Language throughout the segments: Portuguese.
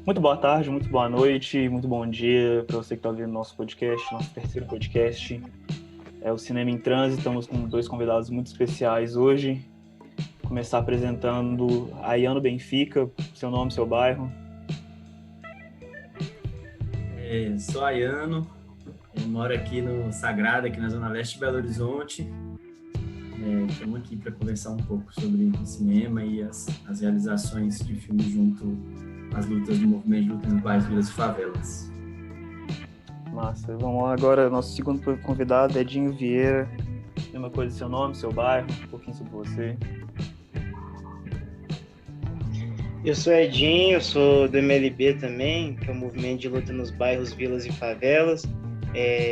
Muito boa tarde, muito boa noite, muito bom dia para você que está ouvindo nosso podcast, nosso terceiro podcast. É o Cinema em Trânsito. Estamos com dois convidados muito especiais hoje. Vou começar apresentando Ayano Benfica, seu nome, seu bairro. Sou Ayano, moro aqui no Sagrada, aqui na Zona Leste de Belo Horizonte. Estamos aqui para conversar um pouco sobre cinema e as realizações de filmes junto às lutas do movimento de luta nos bairros, vilas e favelas. Massa. Vamos lá agora, nosso segundo convidado, Edinho Vieira. Mesma coisa, seu nome, seu bairro, um pouquinho sobre você. Eu sou Edinho, eu sou do MLB também, que é o Movimento de Luta nos Bairros, Vilas e Favelas.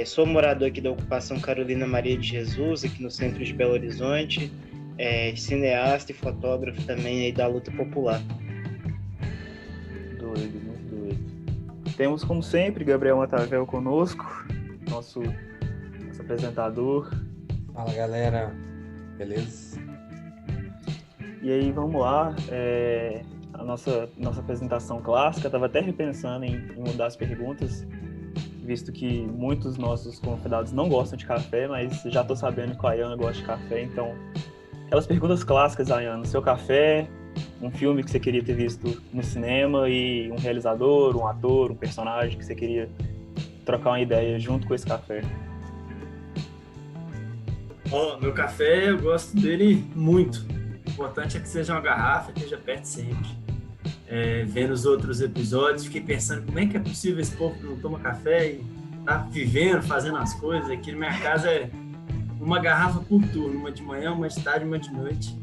Sou morador aqui da Ocupação Carolina Maria de Jesus, aqui no centro de Belo Horizonte. Cineasta e fotógrafo também aí da luta popular. Doido, muito doido. Temos, como sempre, Gabriel Matavel conosco, nosso apresentador. Fala, galera, beleza? E aí, vamos lá. A nossa apresentação clássica, estava até repensando em mudar as perguntas, visto que muitos dos nossos convidados não gostam de café, mas já estou sabendo que a Ayana gosta de café, então aquelas perguntas clássicas, Ayana: seu café, um filme que você queria ter visto no cinema e um realizador, um ator, um personagem que você queria trocar uma ideia junto com esse café. Meu café, eu gosto dele muito. O importante é que seja uma garrafa, que esteja perto sempre. Vendo os outros episódios, fiquei pensando como é que é possível esse povo que não toma café e tá vivendo, fazendo as coisas. Aqui na minha casa é uma garrafa por turno, uma de manhã, uma de tarde, uma de noite.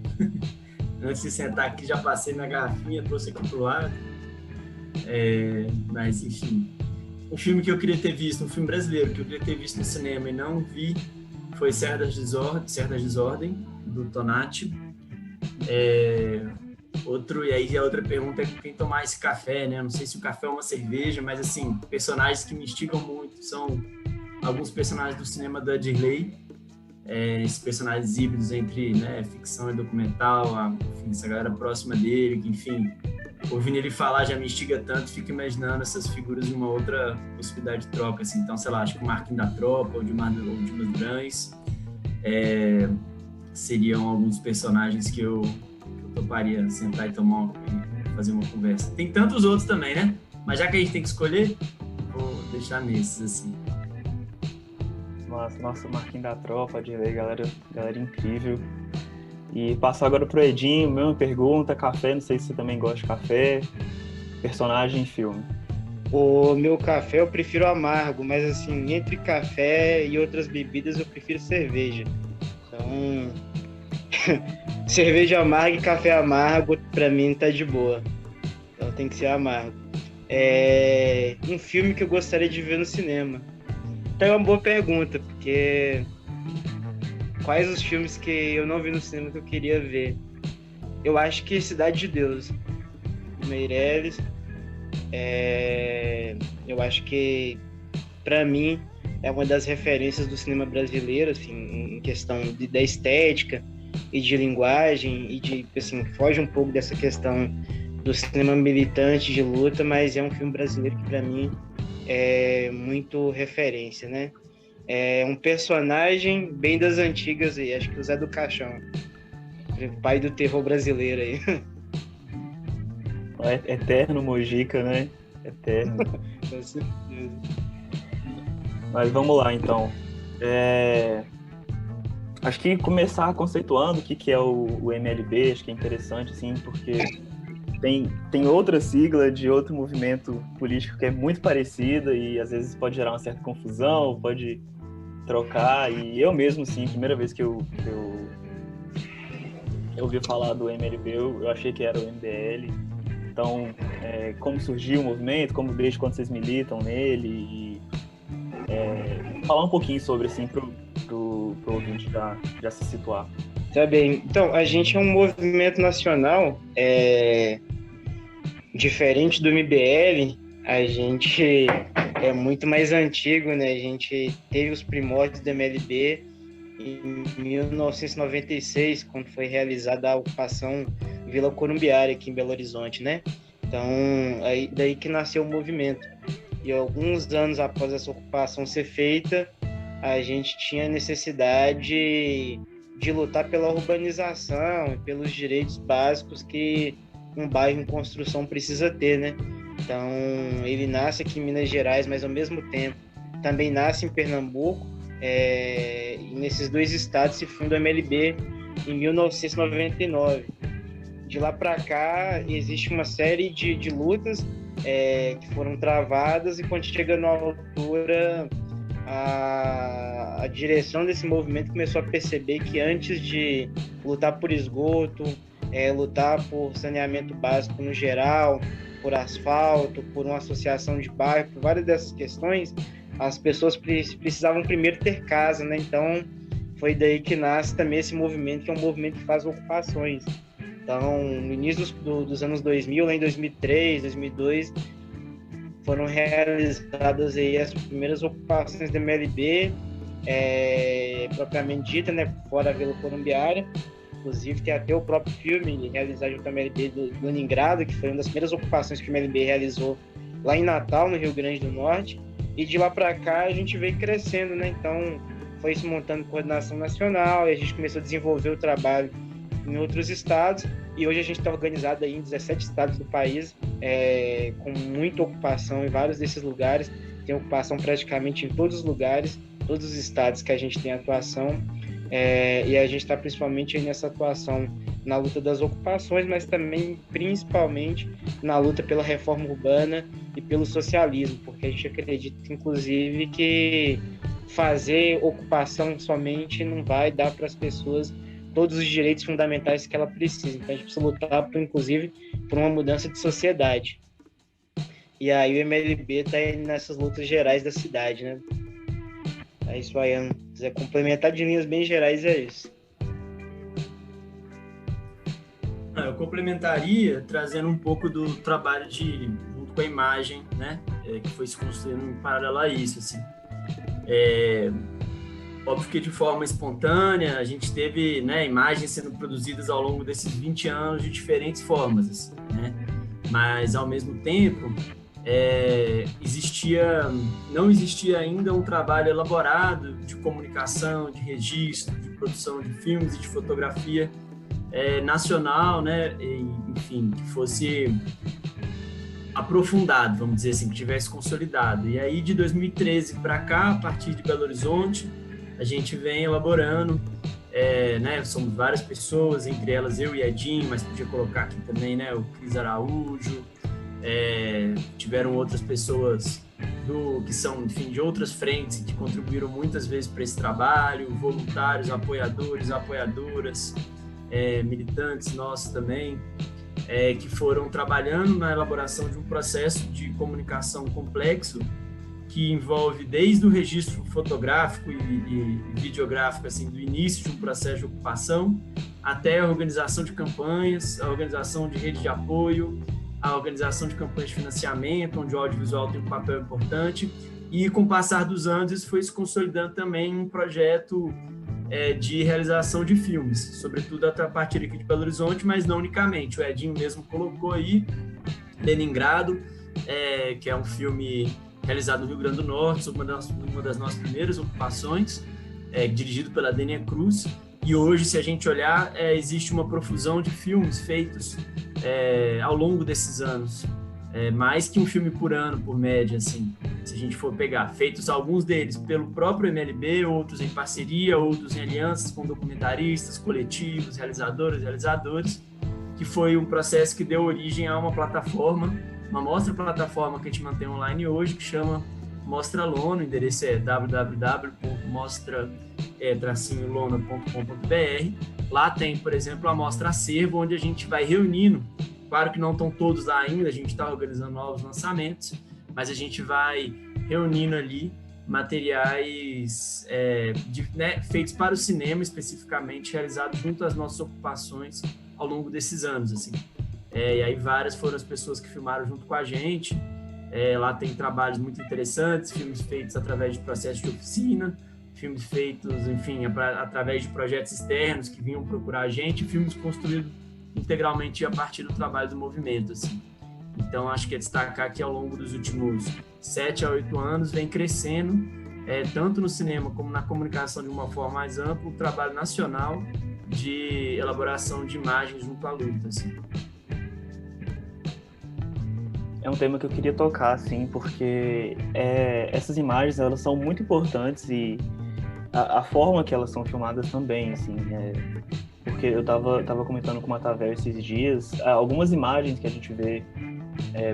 Antes de sentar aqui, já passei minha garrafinha, trouxe aqui pro lado. Mas, enfim, um filme que eu queria ter visto, um filme brasileiro que eu queria ter visto no cinema e não vi, foi Certa Desordem, do Tonati. E aí a outra pergunta é com quem tomar esse café, né? Eu não sei se o café é uma cerveja, mas, assim, personagens que me instigam muito são alguns personagens do cinema do Adirley, esses personagens híbridos entre, né, ficção e documental, essa galera próxima dele, que, enfim, ouvindo ele falar já me instiga tanto, fico imaginando essas figuras de uma outra possibilidade de troca, assim. Então, sei lá, acho que o Marquinhos da Tropa ou de Dimas Drães seriam alguns personagens que eu toparia sentar e fazer uma conversa. Tem tantos outros também, né? Mas já que a gente tem que escolher, vou deixar nesses, assim. Nossa, Marquinhos da Tropa, de ver, galera incrível. E passar agora pro Edinho, mesma pergunta, café, não sei se você também gosta de café, personagem em filme. O meu café eu prefiro amargo, mas assim, entre café e outras bebidas eu prefiro cerveja. Então, cerveja amarga e café amargo pra mim tá de boa. Então tem que ser amargo. Um filme que eu gostaria de ver no cinema. Então é uma boa pergunta, porque quais os filmes que eu não vi no cinema que eu queria ver? Eu acho que Cidade de Deus, Meirelles. Eu acho que, para mim, é uma das referências do cinema brasileiro, assim, em questão da estética e de linguagem, e de, assim, foge um pouco dessa questão do cinema militante de luta, mas é um filme brasileiro que, para mim, é muito referência, né? É um personagem bem das antigas aí, acho que o Zé do Caixão, o pai do terror brasileiro aí. Eterno Mojica, né? Eterno. Com certeza. Mas vamos lá, então. Acho que começar conceituando o que é o MLB, acho que é interessante, assim, porque tem outra sigla de outro movimento político que é muito parecida e às vezes pode gerar uma certa confusão, pode trocar. E eu mesmo, assim, primeira vez que eu ouvi falar do MLB, eu achei que era o MBL. Então, como surgiu o movimento, desde quando vocês militam nele, e falar um pouquinho sobre, assim, pro ouvinte já se situar. Tá bem. Então, a gente é um movimento nacional, diferente do MBL, a gente é muito mais antigo, né? A gente teve os primórdios do MLB em 1996, quando foi realizada a ocupação Vila Corumbiara aqui em Belo Horizonte, né? Então, daí que nasceu o movimento. E alguns anos após essa ocupação ser feita, a gente tinha necessidade de lutar pela urbanização e pelos direitos básicos que um bairro em construção precisa ter, né? Então, ele nasce aqui em Minas Gerais, mas ao mesmo tempo também nasce em Pernambuco, e nesses dois estados se funda o MLB em 1999. De lá para cá, existe uma série de lutas que foram travadas, e quando chega na altura, a direção desse movimento começou a perceber que antes de lutar por esgoto, lutar por saneamento básico no geral, por asfalto, por uma associação de bairro, por várias dessas questões, as pessoas precisavam primeiro ter casa, né? Então, foi daí que nasce também esse movimento, que é um movimento que faz ocupações. Então, no início dos anos 2000, lá em 2003, 2002, foram realizadas aí as primeiras ocupações da MLB, propriamente dita, né, fora a Vila Columbiária. Inclusive, tem até o próprio filme realizado junto à MLB do Leningrado, que foi uma das primeiras ocupações que a MLB realizou lá em Natal, no Rio Grande do Norte. E de lá para cá, a gente veio crescendo, né? Então, foi se montando coordenação nacional, e a gente começou a desenvolver o trabalho em outros estados, e hoje a gente está organizado aí em 17 estados do país, com muita ocupação em vários desses lugares. Tem ocupação praticamente em todos os lugares, todos os estados que a gente tem atuação, e a gente está principalmente aí nessa atuação na luta das ocupações, mas também principalmente na luta pela reforma urbana e pelo socialismo, porque a gente acredita, inclusive, que fazer ocupação somente não vai dar para as pessoas todos os direitos fundamentais que ela precisa. Então a gente precisa lutar, inclusive, por uma mudança de sociedade. E aí o MLB está aí nessas lutas gerais da cidade, né? É isso aí, Ana. Se quiser complementar de linhas bem gerais, é isso. Eu complementaria trazendo um pouco do trabalho junto com a imagem, né? Que foi se construindo em paralelo a isso, assim. Óbvio que de forma espontânea, a gente teve, né, imagens sendo produzidas ao longo desses 20 anos de diferentes formas, assim, né? Mas, ao mesmo tempo, não existia ainda um trabalho elaborado de comunicação, de registro, de produção de filmes e de fotografia nacional, né? Enfim, que fosse aprofundado, vamos dizer assim, que tivesse consolidado. E aí, de 2013 para cá, a partir de Belo Horizonte, a gente vem elaborando, né, somos várias pessoas, entre elas eu e Edinho, mas podia colocar aqui também, né, o Cris Araújo, tiveram outras pessoas que são, enfim, de outras frentes, que contribuíram muitas vezes para esse trabalho, voluntários, apoiadores, apoiadoras, militantes nossos também, que foram trabalhando na elaboração de um processo de comunicação complexo, que envolve desde o registro fotográfico e videográfico, assim, do início de um processo de ocupação, até a organização de campanhas, a organização de rede de apoio, a organização de campanhas de financiamento, onde o audiovisual tem um papel importante, e com o passar dos anos isso foi se consolidando também em um projeto de realização de filmes, sobretudo a partir aqui de Belo Horizonte, mas não unicamente. O Edinho mesmo colocou aí Leningrado, que é um filme realizado no Rio Grande do Norte, sobre uma das nossas primeiras ocupações, dirigido pela Dênia Cruz. E hoje, se a gente olhar, existe uma profusão de filmes feitos ao longo desses anos, mais que um filme por ano, por média, assim, se a gente for pegar, feitos alguns deles pelo próprio MLB, outros em parceria, outros em alianças com documentaristas, coletivos, realizadores, que foi um processo que deu origem a uma plataforma, uma mostra-plataforma que a gente mantém online hoje, que chama Mostra Lona. O endereço é www.mostra-lona.com.br. Lá tem, por exemplo, a Mostra Acervo, onde a gente vai reunindo, claro que não estão todos lá ainda, a gente está organizando novos lançamentos, mas a gente vai reunindo ali materiais feitos para o cinema, especificamente, realizados junto às nossas ocupações ao longo desses anos, assim. E aí várias foram as pessoas que filmaram junto com a gente. Lá tem trabalhos muito interessantes, filmes feitos através de processos de oficina, filmes feitos, enfim, através de projetos externos que vinham procurar a gente, filmes construídos integralmente a partir do trabalho do movimento, assim. Então, acho que é destacar que ao longo dos últimos 7 a 8 anos vem crescendo, tanto no cinema como na comunicação de uma forma mais ampla, um trabalho nacional de elaboração de imagens junto à luta, assim. É um tema que eu queria tocar, assim, porque essas imagens, elas são muito importantes e a forma que elas são filmadas também, assim, porque eu tava comentando com o Matavel esses dias, algumas imagens que a gente vê,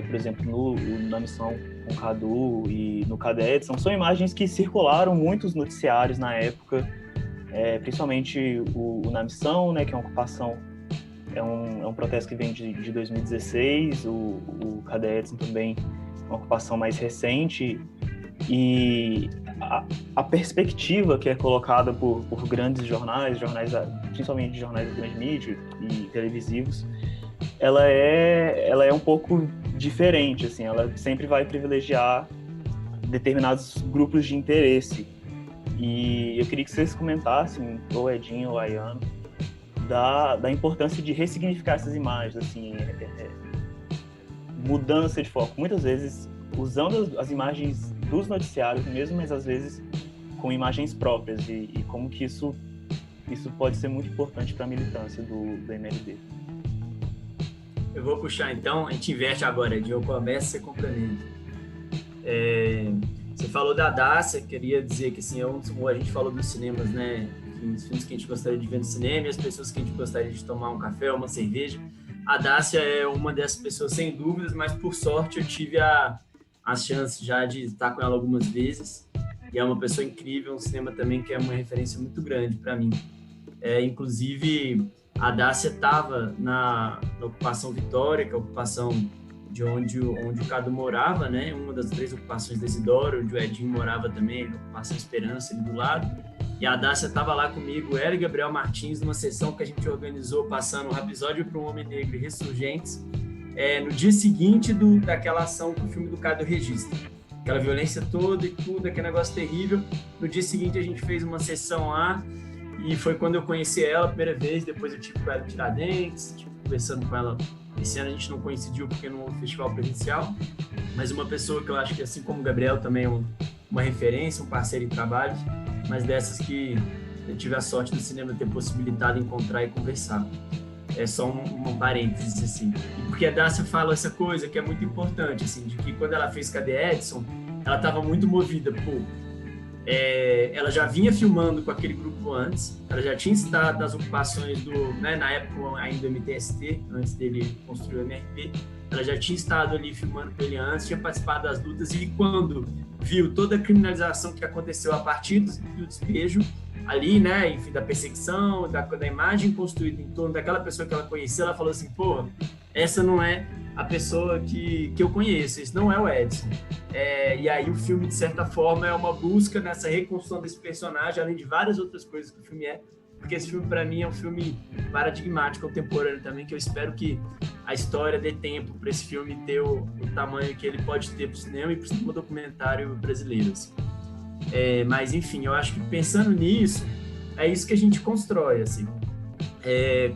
por exemplo, na Missão com o Cadu e no Cadu Edson, são imagens que circularam muitos noticiários na época, principalmente o Na Missão, né, que é uma ocupação, é um protesto que vem de 2016, o Cadu Edson também é uma ocupação mais recente, e a perspectiva que é colocada por grandes jornais, principalmente jornais de grande mídia e televisivos, ela é um pouco diferente, assim, ela sempre vai privilegiar determinados grupos de interesse. E eu queria que vocês comentassem, ou Edinho ou Ayano, da importância de ressignificar essas imagens, assim, mudança de foco. Muitas vezes usando as imagens dos noticiários mesmo, mas às vezes com imagens próprias, e como que isso pode ser muito importante para a militância do MLB. Eu vou puxar então, a gente inverte agora, eu começo, você complementa. Você falou da Dácia, queria dizer que assim, a gente falou dos cinemas, né, os filmes que a gente gostaria de ver no cinema e as pessoas que a gente gostaria de tomar um café ou uma cerveja. A Dácia é uma dessas pessoas, sem dúvidas, mas por sorte eu tive as chances já de estar com ela algumas vezes, e é uma pessoa incrível, um cinema também que é uma referência muito grande para mim. Inclusive, a Dácia estava na ocupação Vitória, que é a ocupação de onde o Cadu morava, né? Uma das 3 ocupações da Isidoro, onde o Edinho morava também, na ocupação Esperança, ali do lado. E a Dácia estava lá comigo, ela e Gabriel Martins, numa sessão que a gente organizou, passando o Episódio para um Homem Negro e Ressurgentes, no dia seguinte daquela ação que o filme do Cadu registra. Aquela violência toda e tudo, aquele negócio terrível. No dia seguinte a gente fez uma sessão lá, e foi quando eu conheci ela a primeira vez. Depois eu tive com ela em Tiradentes, conversando com ela. Esse ano a gente não coincidiu porque não houve festival presencial, mas uma pessoa que eu acho que, assim como o Gabriel, também é uma referência, um parceiro em trabalhos, mas dessas que eu tive a sorte do cinema ter possibilitado de encontrar e conversar. É só um parênteses, assim. E porque a Dácia fala essa coisa que é muito importante, assim, de que quando ela fez Cadê Edson, ela estava muito movida por... ela já vinha filmando com aquele grupo antes, ela já tinha estado nas ocupações na época ainda do MTST, antes dele construir o MRP, ela já tinha estado ali filmando com ele antes, tinha participado das lutas, e quando viu toda a criminalização que aconteceu a partir do despejo, ali, né, enfim, da perseguição, da imagem construída em torno daquela pessoa que ela conhecia, ela falou assim, pô, essa não é a pessoa que eu conheço, esse não é o Edson. E aí o filme, de certa forma, é uma busca nessa reconstrução desse personagem, além de várias outras coisas que o filme é, porque esse filme, para mim, é um filme paradigmático, contemporâneo também, que eu espero que a história dê tempo para esse filme ter o tamanho que ele pode ter para o cinema e para o cinema documentário brasileiro, assim. Mas, enfim, eu acho que pensando nisso, é isso que a gente constrói, assim,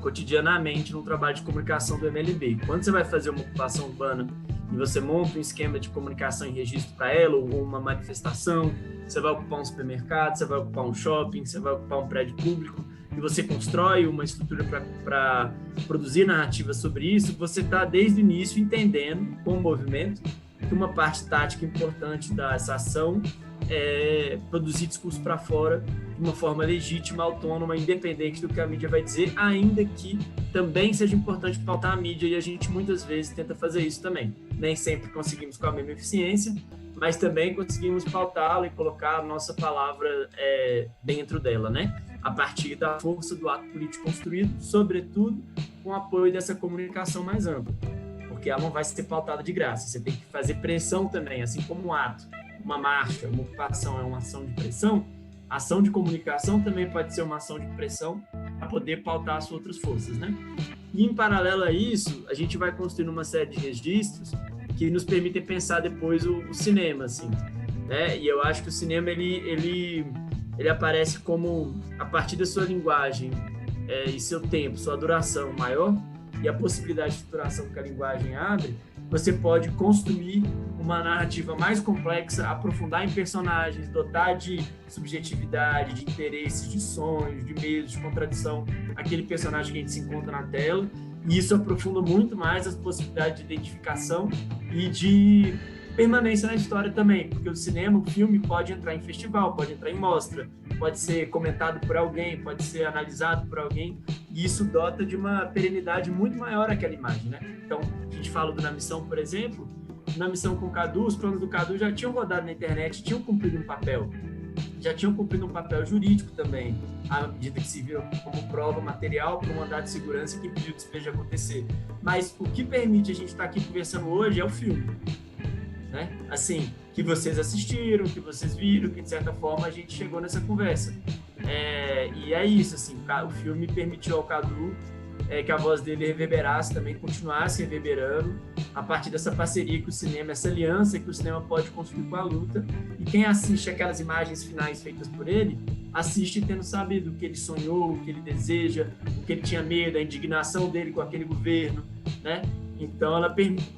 cotidianamente no trabalho de comunicação do MLB. Quando você vai fazer uma ocupação urbana e você monta um esquema de comunicação e registro para ela, ou uma manifestação, você vai ocupar um supermercado, você vai ocupar um shopping, você vai ocupar um prédio público, e você constrói uma estrutura para produzir narrativa sobre isso, você está desde o início entendendo, com o movimento, que uma parte tática importante dessa ação é produzir discurso para fora de uma forma legítima, autônoma, independente do que a mídia vai dizer, ainda que também seja importante pautar a mídia, e a gente muitas vezes tenta fazer isso também. Nem sempre conseguimos com a mesma eficiência, mas também conseguimos pautá-la e colocar a nossa palavra dentro dela, né? A partir da força do ato político construído, sobretudo com o apoio dessa comunicação mais ampla, porque ela não vai ser pautada de graça, você tem que fazer pressão também, assim como um ato, uma marcha, uma ocupação é uma ação de pressão, a ação de comunicação também pode ser uma ação de pressão para poder pautar as outras forças, né? E em paralelo a isso, a gente vai construindo uma série de registros que nos permitem pensar depois o cinema, assim, né? E eu acho que o cinema, ele aparece como, a partir da sua linguagem e seu tempo, sua duração maior, e a possibilidade de duração que a linguagem abre, você pode construir uma narrativa mais complexa, aprofundar em personagens, dotar de subjetividade, de interesses, de sonhos, de medos, de contradição, aquele personagem que a gente se encontra na tela, e isso aprofunda muito mais as possibilidades de identificação e de permanência na história também, porque o cinema, o filme pode entrar em festival, pode entrar em mostra, pode ser comentado por alguém, pode ser analisado por alguém, e isso dota de uma perenidade muito maior aquela imagem, né? Então, a gente fala do Na Missão, por exemplo, Na Missão com o Cadu, os planos do Cadu já tinham rodado na internet, tinham cumprido um papel, já tinham cumprido um papel jurídico também, à medida que se viram como prova material para um mandado de segurança que impediu o despejo de acontecer. Mas o que permite a gente estar aqui conversando hoje é o filme, né? Assim, que vocês assistiram, que vocês viram, que de certa forma a gente chegou nessa conversa. E é isso, assim, o filme permitiu ao Cadu que a voz dele reverberasse também, continuasse reverberando a partir dessa parceria com o cinema, essa aliança que o cinema pode construir com a luta. E quem assiste aquelas imagens finais feitas por ele, assiste tendo sabido o que ele sonhou, o que ele deseja, o que ele tinha medo, a indignação dele com aquele governo, né? Então ela permite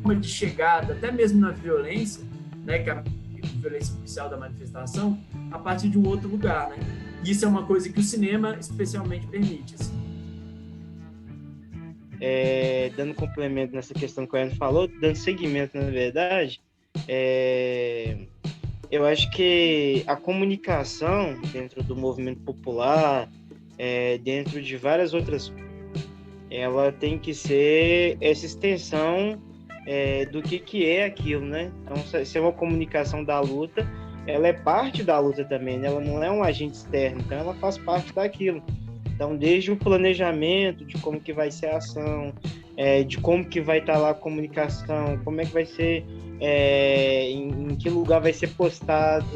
uma de chegada, até mesmo na violência, né, que é a violência policial da manifestação, a partir de um outro lugar, né? E isso é uma coisa que o cinema especialmente permite, assim. Dando complemento nessa questão que o Ian falou, dando seguimento, na verdade, eu acho que a comunicação dentro do movimento popular, dentro de várias outras, ela tem que ser essa extensão do que é aquilo, né? Então, se é uma comunicação da luta, ela é parte da luta também, né? Ela não é um agente externo, então ela faz parte daquilo. Então, desde o planejamento de como que vai ser a ação, de como que vai estar lá a comunicação, como é que vai ser, em que lugar vai ser postado,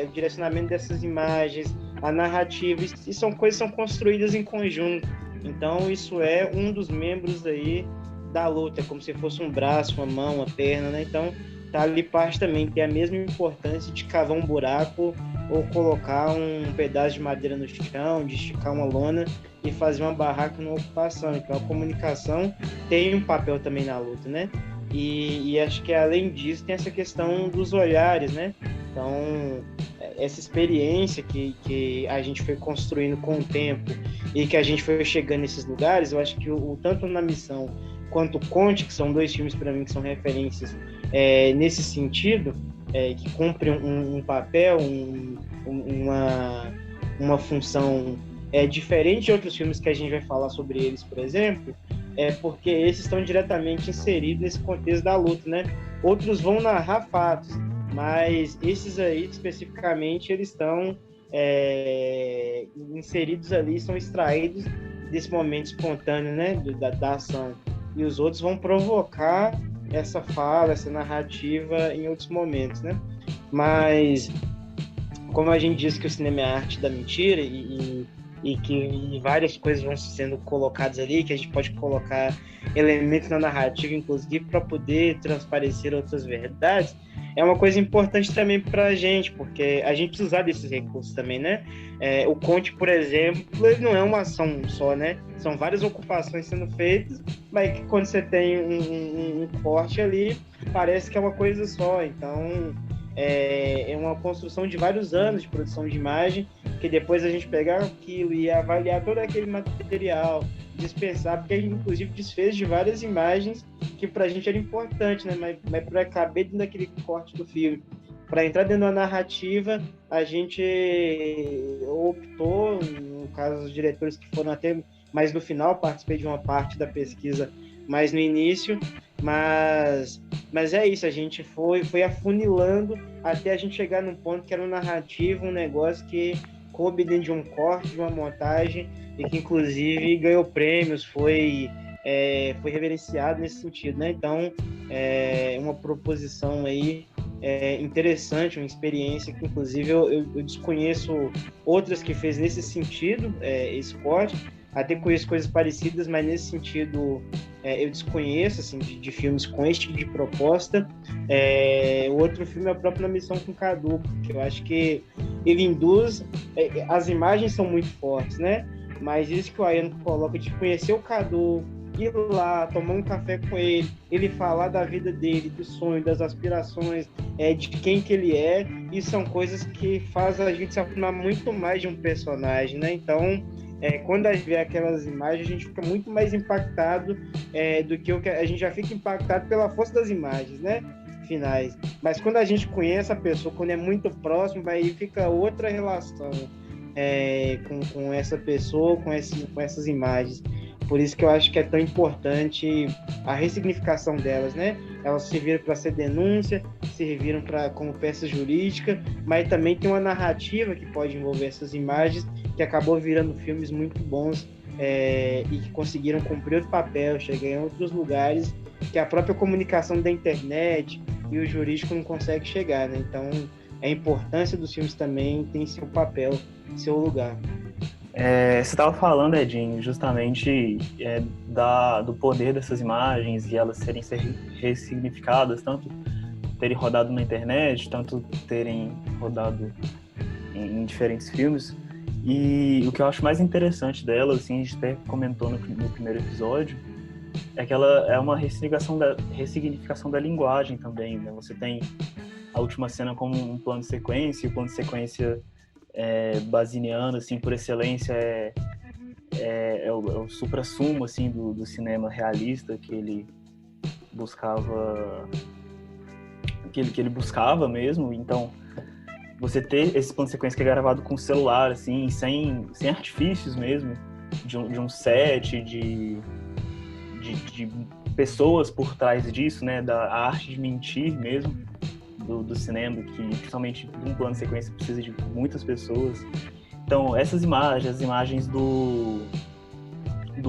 o direcionamento dessas imagens, a narrativa, e são coisas que são construídas em conjunto. Então, isso é um dos membros aí da luta, como se fosse um braço, uma mão, uma perna, né? Então, tá ali parte também, tem a mesma importância de cavar um buraco ou colocar um pedaço de madeira no chão, de esticar uma lona e fazer uma barraca numa ocupação. Então, a comunicação tem um papel também na luta, né? E acho que, além disso, tem essa questão dos olhares, né? Então, essa experiência que a gente foi construindo com o tempo e que a gente foi chegando nesses lugares, eu acho que tanto Na Missão quanto Conte, que são dois filmes para mim que são referências nesse sentido, que cumprem um papel, uma função diferente de outros filmes que a gente vai falar sobre eles, por exemplo, porque esses estão diretamente inseridos nesse contexto da luta, né? Outros vão narrar fatos, mas esses aí, especificamente, eles estão inseridos ali, são extraídos desse momento espontâneo, né? Da ação. E os outros vão provocar essa fala, essa narrativa em outros momentos, né? Mas, como a gente diz que o cinema é a arte da mentira e que várias coisas vão sendo colocadas ali, que a gente pode colocar elementos na narrativa, inclusive, para poder transparecer outras verdades, é uma coisa importante também para a gente, porque a gente precisa usar desses recursos também, né? O Conte, por exemplo, ele não é uma ação só, né? São várias ocupações sendo feitas, mas quando você tem um corte ali, parece que é uma coisa só. Então, é uma construção de vários anos de produção de imagem, que depois a gente pegar aquilo e avaliar todo aquele material, dispensar, porque a gente, inclusive, desfez de várias imagens que pra gente era importante, né? Mas para caber dentro daquele corte do filme, para entrar dentro da narrativa, a gente optou, no caso dos diretores que foram até mais no final, participei de uma parte da pesquisa mais no início, mas é isso, a gente foi afunilando até a gente chegar num ponto que era uma narrativa, um negócio que coube dentro de um corte, de uma montagem, e que inclusive ganhou prêmios, foi reverenciado nesse sentido, né? Então, uma proposição aí interessante, uma experiência que inclusive eu desconheço outras que fez nesse sentido, esse corte, até conheço coisas parecidas, mas nesse sentido eu desconheço, assim, de filmes com esse tipo de proposta. O outro filme é o próprio Na Missão com Cadu, que eu acho que ele induz, as imagens são muito fortes, né? Mas isso que o Ian coloca de conhecer o Cadu, ir lá, tomar um café com ele falar da vida dele, do sonho, das aspirações, de quem que ele é, e são coisas que fazem a gente se aproximar muito mais de um personagem, né? Então, quando a gente vê aquelas imagens, a gente fica muito mais impactado do que a gente já fica impactado pela força das imagens, né? Finais. Mas quando a gente conhece a pessoa, quando é muito próximo, aí fica outra relação com essa pessoa, com essas imagens. Por isso que eu acho que é tão importante a ressignificação delas, né? Elas serviram para ser denúncia, serviram como peça jurídica, mas também tem uma narrativa que pode envolver essas imagens, que acabou virando filmes muito bons e que conseguiram cumprir outro papel, chegar em outros lugares que a própria comunicação da internet e o jurídico não consegue chegar, né? Então, a importância dos filmes também tem seu papel, seu lugar. Você estava falando, Edinho, justamente do poder dessas imagens e elas serem ressignificadas, tanto terem rodado na internet, tanto terem rodado em diferentes filmes. E o que eu acho mais interessante delas, assim, a gente até comentou no primeiro episódio, é que ela é uma ressignificação da linguagem também, né? Você tem a última cena como um plano de sequência, e o plano de sequência basiniano, assim, por excelência, é o suprassumo, assim, do cinema realista que ele buscava, que ele buscava mesmo. Então, você ter esse plano de sequência que é gravado com celular, assim, sem artifícios mesmo, de um set, de pessoas por trás disso, né, da arte de mentir mesmo, do cinema, que principalmente de um plano de sequência precisa de muitas pessoas. Então, essas imagens, as imagens do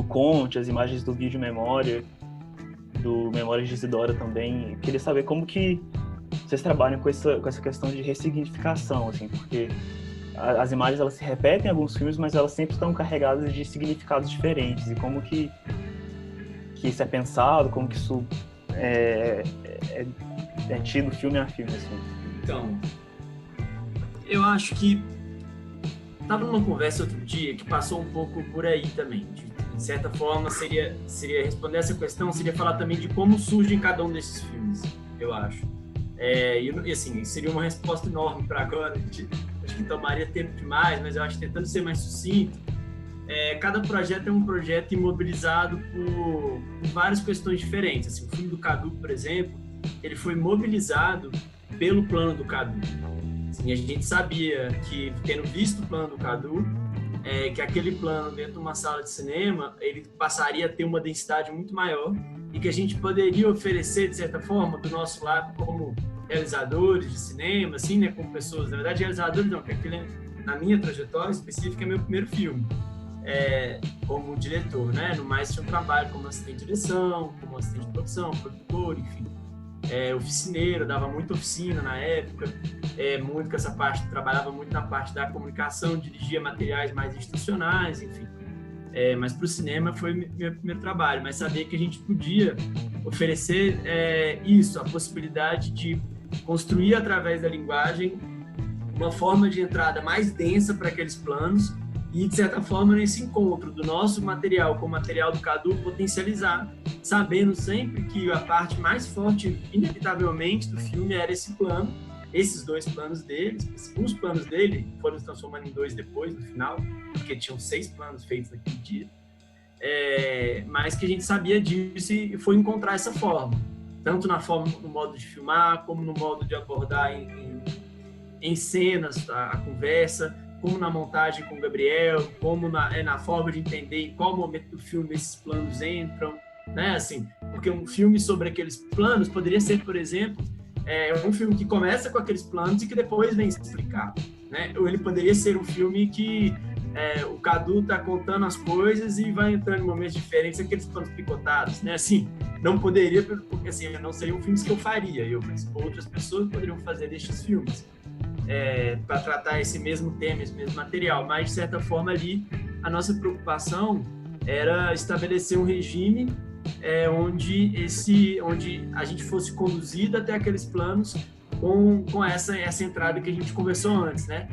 Conte, as imagens do vídeo Memória, do Memórias de Isidora também, eu queria saber como que vocês trabalham com essa questão de ressignificação, assim, porque as imagens, elas se repetem em alguns filmes, mas elas sempre estão carregadas de significados diferentes, e como que isso é pensado, como que isso é tido filme a filme, assim. Então, eu acho que estava numa conversa outro dia que passou um pouco por aí também. De certa forma, seria responder essa questão, seria falar também de como surge cada um desses filmes, eu acho. E assim, seria uma resposta enorme para agora, acho que tomaria tempo demais, mas eu acho que tentando ser mais sucinto, cada projeto é um projeto imobilizado por várias questões diferentes. Assim, o filme do Cadu, por exemplo, ele foi mobilizado pelo plano do Cadu. Assim, a gente sabia que, tendo visto o plano do Cadu, que aquele plano dentro de uma sala de cinema, ele passaria a ter uma densidade muito maior e que a gente poderia oferecer, de certa forma, do nosso lado, como realizadores de cinema, assim, né, como pessoas, na verdade, realizadores não, porque aquele, na minha trajetória específica, é meu primeiro filme. Como diretor, né? No mais tinha um trabalho como assistente de direção, como assistente de produção, produtor, enfim. Oficineiro, dava muita oficina na época, muito com essa parte, trabalhava muito na parte da comunicação, dirigia materiais mais institucionais, enfim. Mas para o cinema foi meu primeiro trabalho, mas sabia que a gente podia oferecer isso, a possibilidade de construir através da linguagem uma forma de entrada mais densa para aqueles planos e, de certa forma, nesse encontro do nosso material com o material do Cadu, potencializar, sabendo sempre que a parte mais forte, inevitavelmente, do filme era esse plano, esses dois planos deles. Os planos dele foram se transformando em dois depois, no final, porque tinham 6 planos feitos naquele dia, mas que a gente sabia disso e foi encontrar essa forma, tanto no modo de filmar, como no modo de abordar em cenas a conversa, como na montagem com o Gabriel, como na forma de entender em qual momento do filme esses planos entram, né? Assim, porque um filme sobre aqueles planos poderia ser, por exemplo, um filme que começa com aqueles planos e que depois vem explicar, né? Ou ele poderia ser um filme que o Cadu está contando as coisas e vai entrando em momentos diferentes, aqueles planos picotados, né? Assim, não poderia, porque assim, não seriam filmes que eu faria, mas outras pessoas poderiam fazer destes filmes. Para tratar esse mesmo tema, esse mesmo material, mas de certa forma ali a nossa preocupação era estabelecer um regime onde a gente fosse conduzido até aqueles planos com essa entrada que a gente conversou antes, né?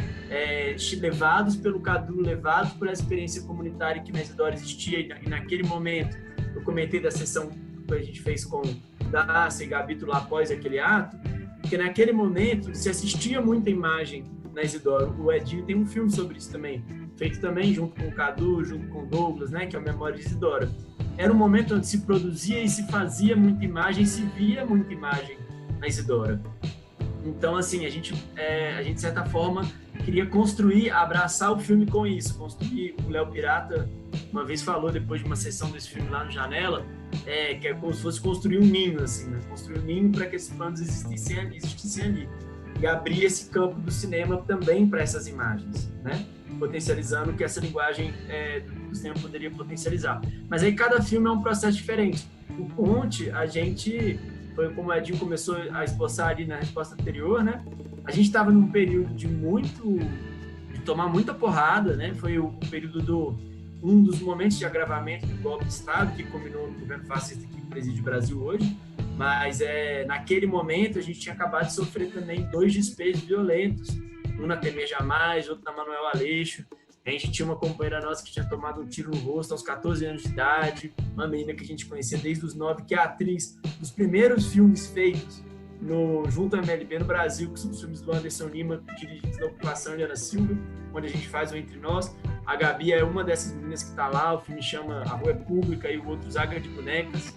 Levados pelo Cadu, levados por essa experiência comunitária que na Isidora existia e naquele momento o comentei da sessão que a gente fez com Darcy e Gabito lá após aquele ato, porque naquele momento se assistia muita imagem na Isidoro. O Edinho tem um filme sobre isso também, feito também junto com o Cadu, junto com o Douglas, né, que é o Memória de Isidora. Era um momento onde se produzia e se fazia muita imagem, se via muita imagem na Isidora. Então, assim, a gente, de certa forma, queria construir, abraçar o filme com isso, construir. O Léo Pirata uma vez falou, depois de uma sessão desse filme lá no Janela, que é como se fosse construir um ninho, assim, né? Construir um ninho para que esses planos existissem ali. E abrir esse campo do cinema também para essas imagens, né? Potencializando o que essa linguagem do cinema poderia potencializar. Mas aí cada filme é um processo diferente. O Ponte, a gente, foi como o Edinho começou a esboçar ali na resposta anterior, né? A gente estava num período de tomar muita porrada, né? Foi o período um dos momentos de agravamento do golpe de Estado, que culminou no governo fascista que preside o Brasil hoje. Mas naquele momento a gente tinha acabado de sofrer também 2 despejos violentos, um na Temer Jamais, outro na Manuel Aleixo. A gente tinha uma companheira nossa que tinha tomado um tiro no rosto aos 14 anos de idade, uma menina que a gente conhecia desde os 9, que é a atriz dos primeiros filmes feitos junto à MLB no Brasil, que são os filmes do Anderson Lima, dirigidos da Ocupação Eliana Silva, onde a gente faz o Entre Nós. A Gabi é uma dessas meninas que está lá, o filme chama A Rua é Pública e o outro Zaga de Bonecas.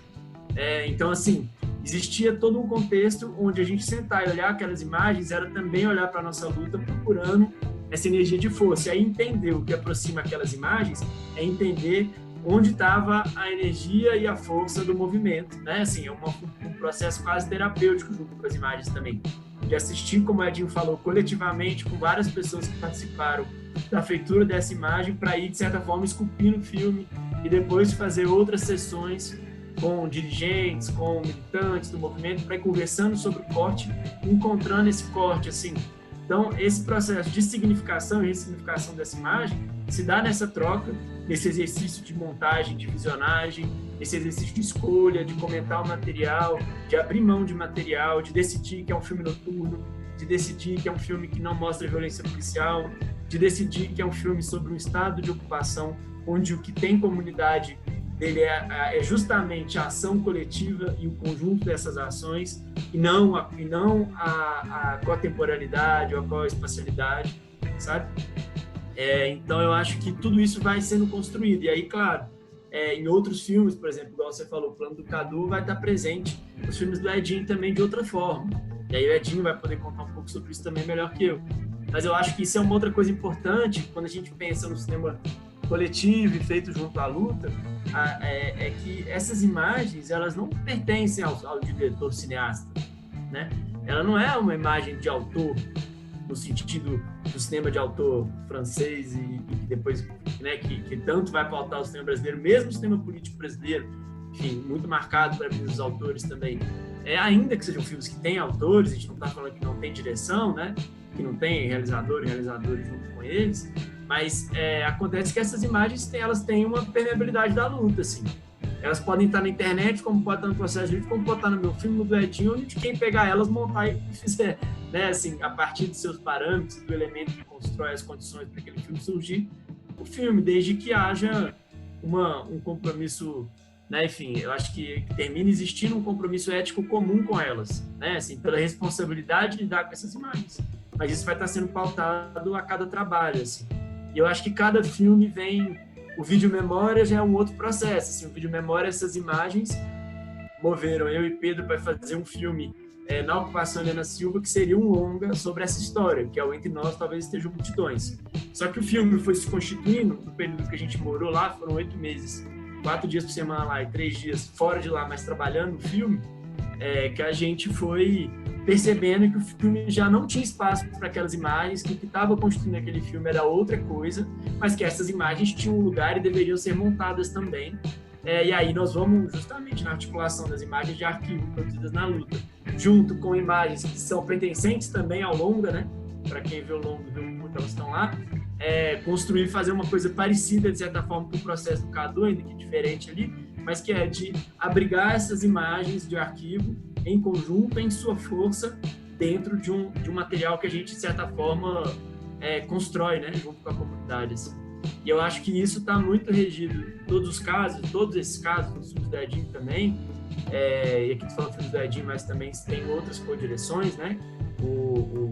Então, assim, existia todo um contexto onde a gente sentar e olhar aquelas imagens era também olhar para a nossa luta procurando essa energia de força. E aí entender o que aproxima aquelas imagens é entender onde estava a energia e a força do movimento, né? Assim, é um processo quase terapêutico junto com as imagens também. De assistir, como o Edinho falou, coletivamente, com várias pessoas que participaram da feitura dessa imagem, para ir, de certa forma, esculpindo o filme e depois fazer outras sessões com dirigentes, com militantes do movimento, para ir conversando sobre o corte, encontrando esse corte, assim. Então, esse processo de significação e ressignificação dessa imagem se dá nessa troca, nesse exercício de montagem, de visionagem, esse exercício de escolha, de comentar o material, de abrir mão de material, de decidir que é um filme noturno, de decidir que é um filme que não mostra violência policial, de decidir que é um filme sobre um estado de ocupação, onde o que tem comunidade dele é justamente a ação coletiva e o conjunto dessas ações, e não a cotemporalidade ou a coespacialidade, sabe? Então eu acho que tudo isso vai sendo construído. E aí, claro, em outros filmes, por exemplo, igual você falou, o Plano do Cadu vai estar presente nos filmes do Edinho também de outra forma. E aí o Edinho vai poder contar um pouco sobre isso também melhor que eu. Mas eu acho que isso é uma outra coisa importante quando a gente pensa no cinema coletivo e feito junto à luta, é que essas imagens, elas não pertencem ao diretor cineasta, né? Ela não é uma imagem de autor, no sentido do cinema de autor francês e depois, né, que tanto vai pautar o cinema brasileiro, mesmo o cinema político brasileiro, enfim, muito marcado para os autores também. Ainda que sejam filmes que têm autores, a gente não está falando que não tem direção, né, que não tem realizador e realizadores junto com eles, mas acontece que essas imagens elas têm uma permeabilidade da luta, assim. Elas podem estar na internet, como pode estar no processo de luta, como pode estar no meu filme, no do Edinho, onde quem pegar elas, montar e fizer, né, assim, a partir dos seus parâmetros, do elemento que constrói as condições para aquele filme surgir, o filme, desde que haja um compromisso, né, enfim, eu acho que termina existindo um compromisso ético comum com elas, né, assim, pela responsabilidade de lidar com essas imagens. Mas isso vai estar sendo pautado a cada trabalho, assim. E eu acho que cada filme vem... O vídeo memória já é um outro processo. Assim, o vídeo memória, essas imagens moveram eu e Pedro para fazer um filme na Ocupação Eliana Silva, que seria um longa sobre essa história, que é o Entre Nós Talvez Estejam Multidões. Só que o filme foi se constituindo, no período que a gente morou lá, foram 8 meses, 4 dias por semana lá e 3 dias fora de lá, mas trabalhando no filme, que a gente foi percebendo que o filme já não tinha espaço para aquelas imagens, que o que estava constituindo aquele filme era outra coisa, mas que essas imagens tinham um lugar e deveriam ser montadas também. E aí nós vamos justamente na articulação das imagens de arquivo produzidas na luta, junto com imagens que são pertencentes também ao longa, né? Para quem vê o longa, vê o que elas estão lá, construir, fazer uma coisa parecida, de certa forma, com o processo do Cadu, ainda que diferente ali, mas que é de abrigar essas imagens de arquivo em conjunto, em sua força, dentro de um material que a gente, de certa forma, constrói, né, junto com a comunidade. Assim. E eu acho que isso está muito regido em todos esses casos, nos filmes da Edin também, e aqui tu falando filmes da Edin, mas também tem outras co-direções, né? O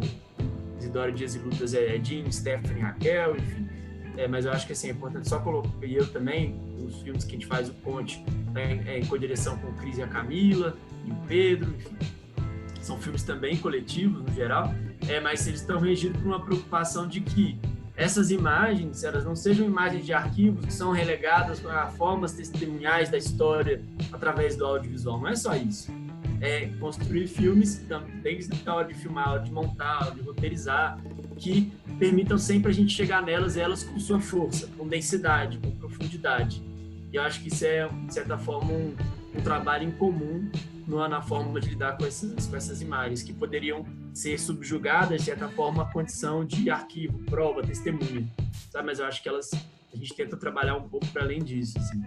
Isidoro Dias e Lutas é Edin, Stephanie, Raquel, enfim. Mas eu acho que assim, é importante só colocar, e eu também, os filmes que a gente faz, o Ponte, em co-direção com o Cris e a Camila, e o Pedro, enfim. São filmes também coletivos, no geral, mas eles estão regidos por uma preocupação de que essas imagens, elas não sejam imagens de arquivos que são relegadas a formas testemunhais da história através do audiovisual. Não é só isso. É construir filmes, desde a hora de filmar, a hora de montar, a hora de roteirizar, que permitam sempre a gente chegar nelas, elas com sua força, com densidade, com profundidade. E eu acho que isso é, de certa forma, um trabalho em comum na forma de lidar com essas imagens, que poderiam ser subjugadas, de certa forma, à condição de arquivo, prova, testemunha, sabe? Mas eu acho que a gente tenta trabalhar um pouco para além disso, assim.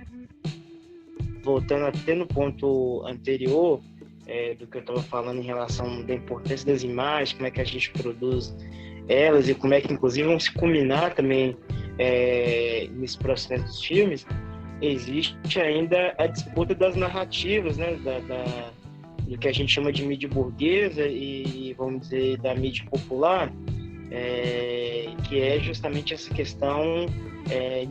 Voltando até no ponto anterior, do que eu estava falando em relação da importância das imagens, como é que a gente produz elas e como é que, inclusive, vão se culminar também nesse processo dos filmes, existe ainda a disputa das narrativas, né, do que a gente chama de mídia burguesa e, vamos dizer, da mídia popular, que é justamente essa questão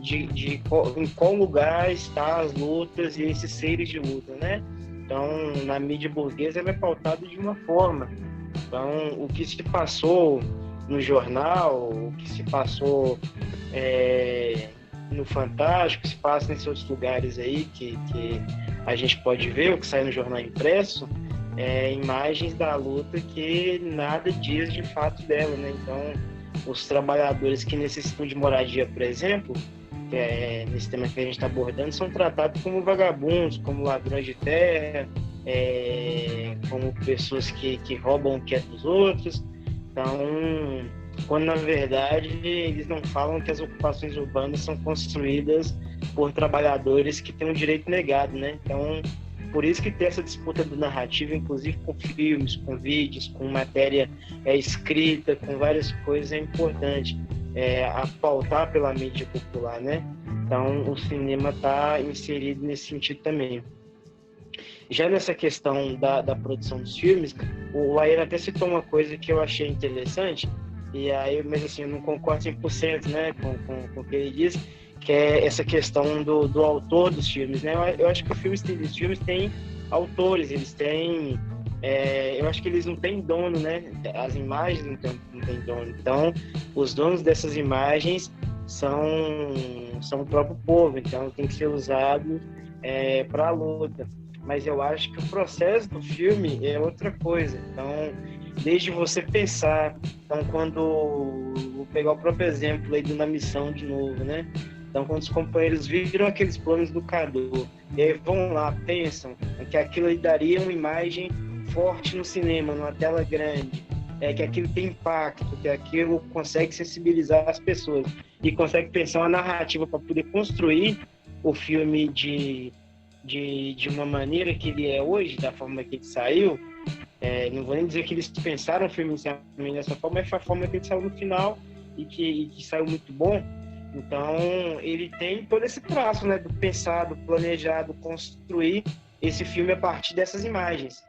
de em qual lugar estão as lutas e esses seres de luta, né? Então, na mídia burguesa, ela é pautada de uma forma. Então, o que se passou no jornal, o que se passou no Fantástico, se passa nesses outros lugares aí que a gente pode ver, o que sai no jornal impresso, imagens da luta que nada diz de fato dela, né? Então, os trabalhadores que necessitam de moradia, por exemplo, que nesse tema que a gente está abordando, são tratados como vagabundos, como ladrões de terra, como pessoas que roubam o que é dos outros. Então, quando na verdade eles não falam que as ocupações urbanas são construídas por trabalhadores que têm um direito negado, né? Então, por isso que tem essa disputa do narrativo, inclusive com filmes, com vídeos, com matéria escrita, com várias coisas, é importante a pautar pela mídia popular, né? Então, o cinema está inserido nesse sentido também. Já nessa questão da produção dos filmes, o Ayer até citou uma coisa que eu achei interessante, mas assim, eu não concordo 100%, né, com o que ele diz, que é essa questão do autor dos filmes, né? Eu acho que os filmes têm autores, eles têm... eu acho que eles não têm dono, né? As imagens não têm dono. Então, os donos dessas imagens são o próprio povo, então tem que ser usado para a luta. Mas eu acho que o processo do filme é outra coisa. Então, desde você pensar, então vou pegar o próprio exemplo aí do Na Missão de novo, né? Então, quando os companheiros viram aqueles planos do Cadu, e aí vão lá, pensam que aquilo ali daria uma imagem forte no cinema, numa tela grande, que aquilo tem impacto, que aquilo consegue sensibilizar as pessoas e consegue pensar uma narrativa para poder construir o filme de uma maneira que ele é hoje, da forma que ele saiu. Não vou nem dizer que eles pensaram o filme inicialmente dessa forma, mas foi a forma que ele saiu no final e que saiu muito bom. Então, ele tem todo esse traço, né, do pensado, planejado, construir esse filme a partir dessas imagens.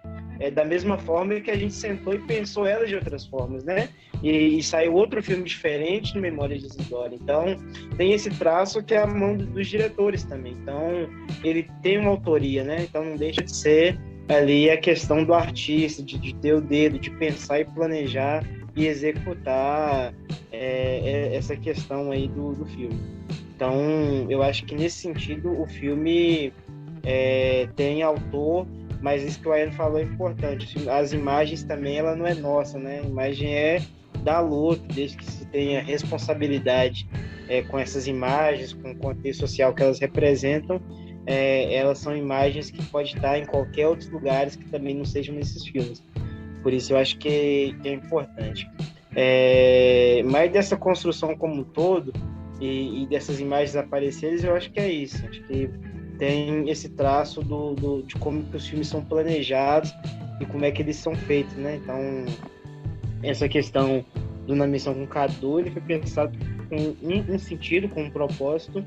Da mesma forma que a gente sentou e pensou elas de outras formas, né? E saiu outro filme diferente no Memória de Isidoro. Então, tem esse traço que é a mão dos diretores também. Então, ele tem uma autoria, né? Então, não deixa de ser ali a questão do artista, de ter o dedo, de pensar e planejar e executar essa questão aí do filme. Então, eu acho que nesse sentido o filme tem autor, mas isso que o Ayan falou é importante. As imagens também, ela não é nossa, né? A imagem é da luta, desde que se tenha responsabilidade com essas imagens, com o contexto social que elas representam, elas são imagens que podem estar em qualquer outros lugares que também não sejam nesses filmes. Por isso eu acho que é importante. Mas dessa construção como um todo e dessas imagens aparecerem, eu acho que é isso. Acho que tem esse traço de como que os filmes são planejados e como é que eles são feitos, né? Então, essa questão do Na Missão com Cadu, ele foi pensado com um sentido, com um propósito,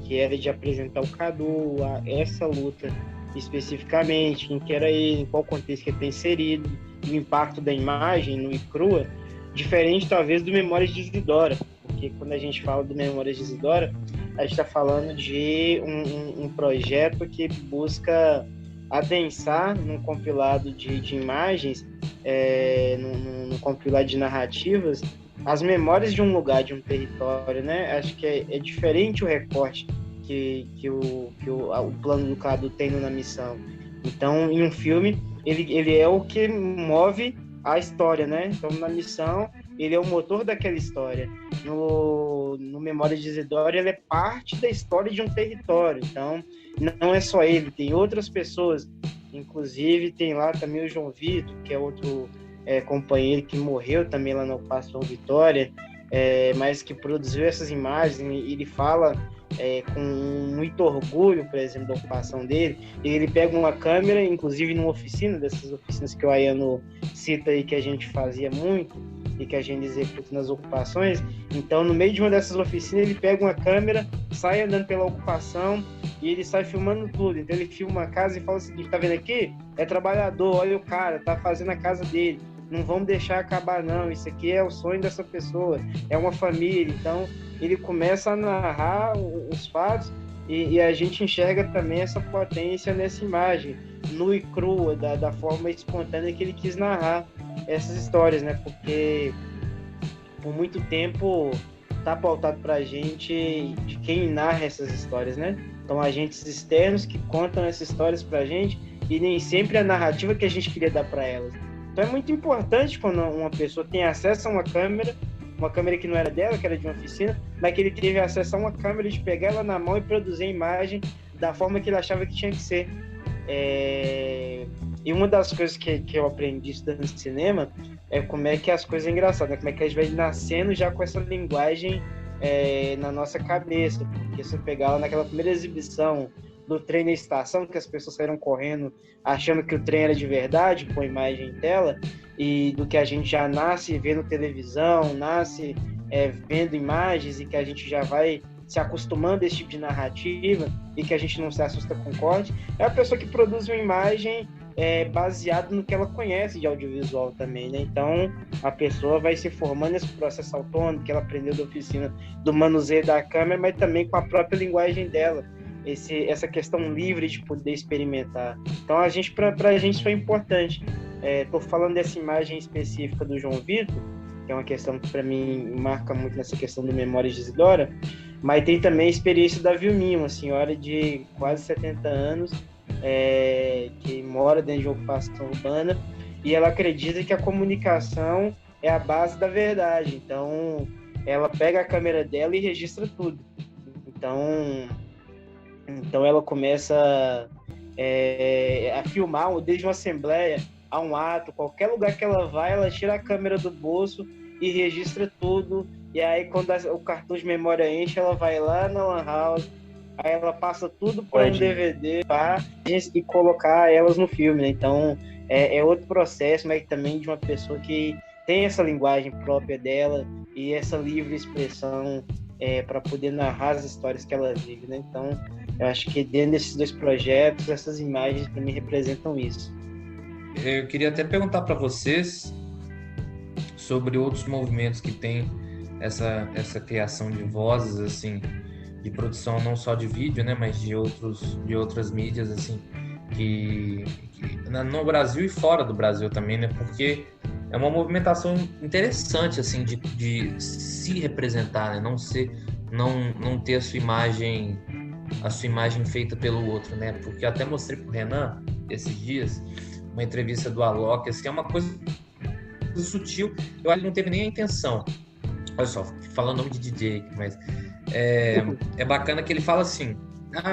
que era de apresentar o Cadu, essa luta especificamente, quem que era ele, em qual contexto que ele está inserido, o impacto da imagem nua e crua, diferente talvez do Memórias de Isidora, porque quando a gente fala do Memórias de Isidora, a gente está falando de um projeto que busca adensar num compilado de imagens, num compilado de narrativas, as memórias de um lugar, de um território, né? Acho que é diferente o recorte que o plano do Cadu tem na missão. Então, em um filme, ele é o que move a história, né? Então, na missão, ele é o motor daquela história. No Memória de Isidora, ele é parte da história de um território. Então, não é só ele, tem outras pessoas. Inclusive, tem lá também o João Vitor, que é outro companheiro que morreu também lá na Ocupação Vitória, mas que produziu essas imagens. E ele fala com muito orgulho, por exemplo, da ocupação dele. Ele pega uma câmera, inclusive numa oficina, dessas oficinas que o Ayano cita aí, que a gente fazia muito e que a gente executa nas ocupações. Então, no meio de uma dessas oficinas, ele pega uma câmera, sai andando pela ocupação e ele sai filmando tudo. Então, ele filma a casa e fala o seguinte: tá vendo aqui? É trabalhador, olha o cara, tá fazendo a casa dele. Não vamos deixar acabar, não. Isso aqui é o sonho dessa pessoa, é uma família. Então, ele começa a narrar os fatos e a gente enxerga também essa potência nessa imagem, nua e crua, da forma espontânea que ele quis narrar essas histórias, né? Porque por muito tempo tá pautado pra gente de quem narra essas histórias, né? Então, agentes externos que contam essas histórias pra gente e nem sempre a narrativa que a gente queria dar para elas. Então, é muito importante quando uma pessoa tem acesso a uma câmera que não era dela, que era de uma oficina, mas que ele teve acesso a uma câmera, de pegar ela na mão e produzir a imagem da forma que ele achava que tinha que ser. E uma das coisas que eu aprendi estudando cinema é como é que as coisas são engraçadas, né? Como é que a gente vai nascendo já com essa linguagem na nossa cabeça. Porque se eu pegar lá naquela primeira exibição do trem na estação, que as pessoas saíram correndo achando que o trem era de verdade, com a imagem em tela, e do que a gente já nasce vendo televisão, nasce vendo imagens, e que a gente já vai se acostumando a esse tipo de narrativa e que a gente não se assusta com corte, é a pessoa que produz uma imagem baseada no que ela conhece de audiovisual também, né? Então, a pessoa vai se formando nesse processo autônomo que ela aprendeu da oficina do manuseio da câmera, mas também com a própria linguagem dela, essa questão livre de poder experimentar. Então, para a gente isso é importante. Estou falando dessa imagem específica do João Vitor, que é uma questão que para mim marca muito nessa questão do Memórias de Isidora, mas tem também a experiência da Vilminha, uma senhora de quase 70 anos, que mora dentro de uma ocupação urbana, e ela acredita que a comunicação é a base da verdade. Então, ela pega a câmera dela e registra tudo. Então ela começa a filmar desde uma assembleia a um ato, qualquer lugar que ela vai, ela tira a câmera do bolso e registra tudo. E aí, quando o cartão de memória enche, ela vai lá na Lan House, aí ela passa tudo para um DVD e colocar elas no filme, né? Então, é outro processo, mas também de uma pessoa que tem essa linguagem própria dela e essa livre expressão para poder narrar as histórias que ela vive, né? Então, eu acho que dentro desses dois projetos, essas imagens para mim representam isso. Eu queria até perguntar para vocês sobre outros movimentos que têm essa criação de vozes, assim, de produção não só de vídeo, né, mas de outras mídias, assim, que no Brasil e fora do Brasil também, né, porque é uma movimentação interessante, assim, de se representar, né, não ter a sua imagem feita pelo outro, né, porque eu até mostrei pro Renan esses dias uma entrevista do Alok, assim, é uma coisa sutil, eu acho que não teve nem a intenção. Olha só, falando o nome de DJ, mas é bacana que ele fala assim: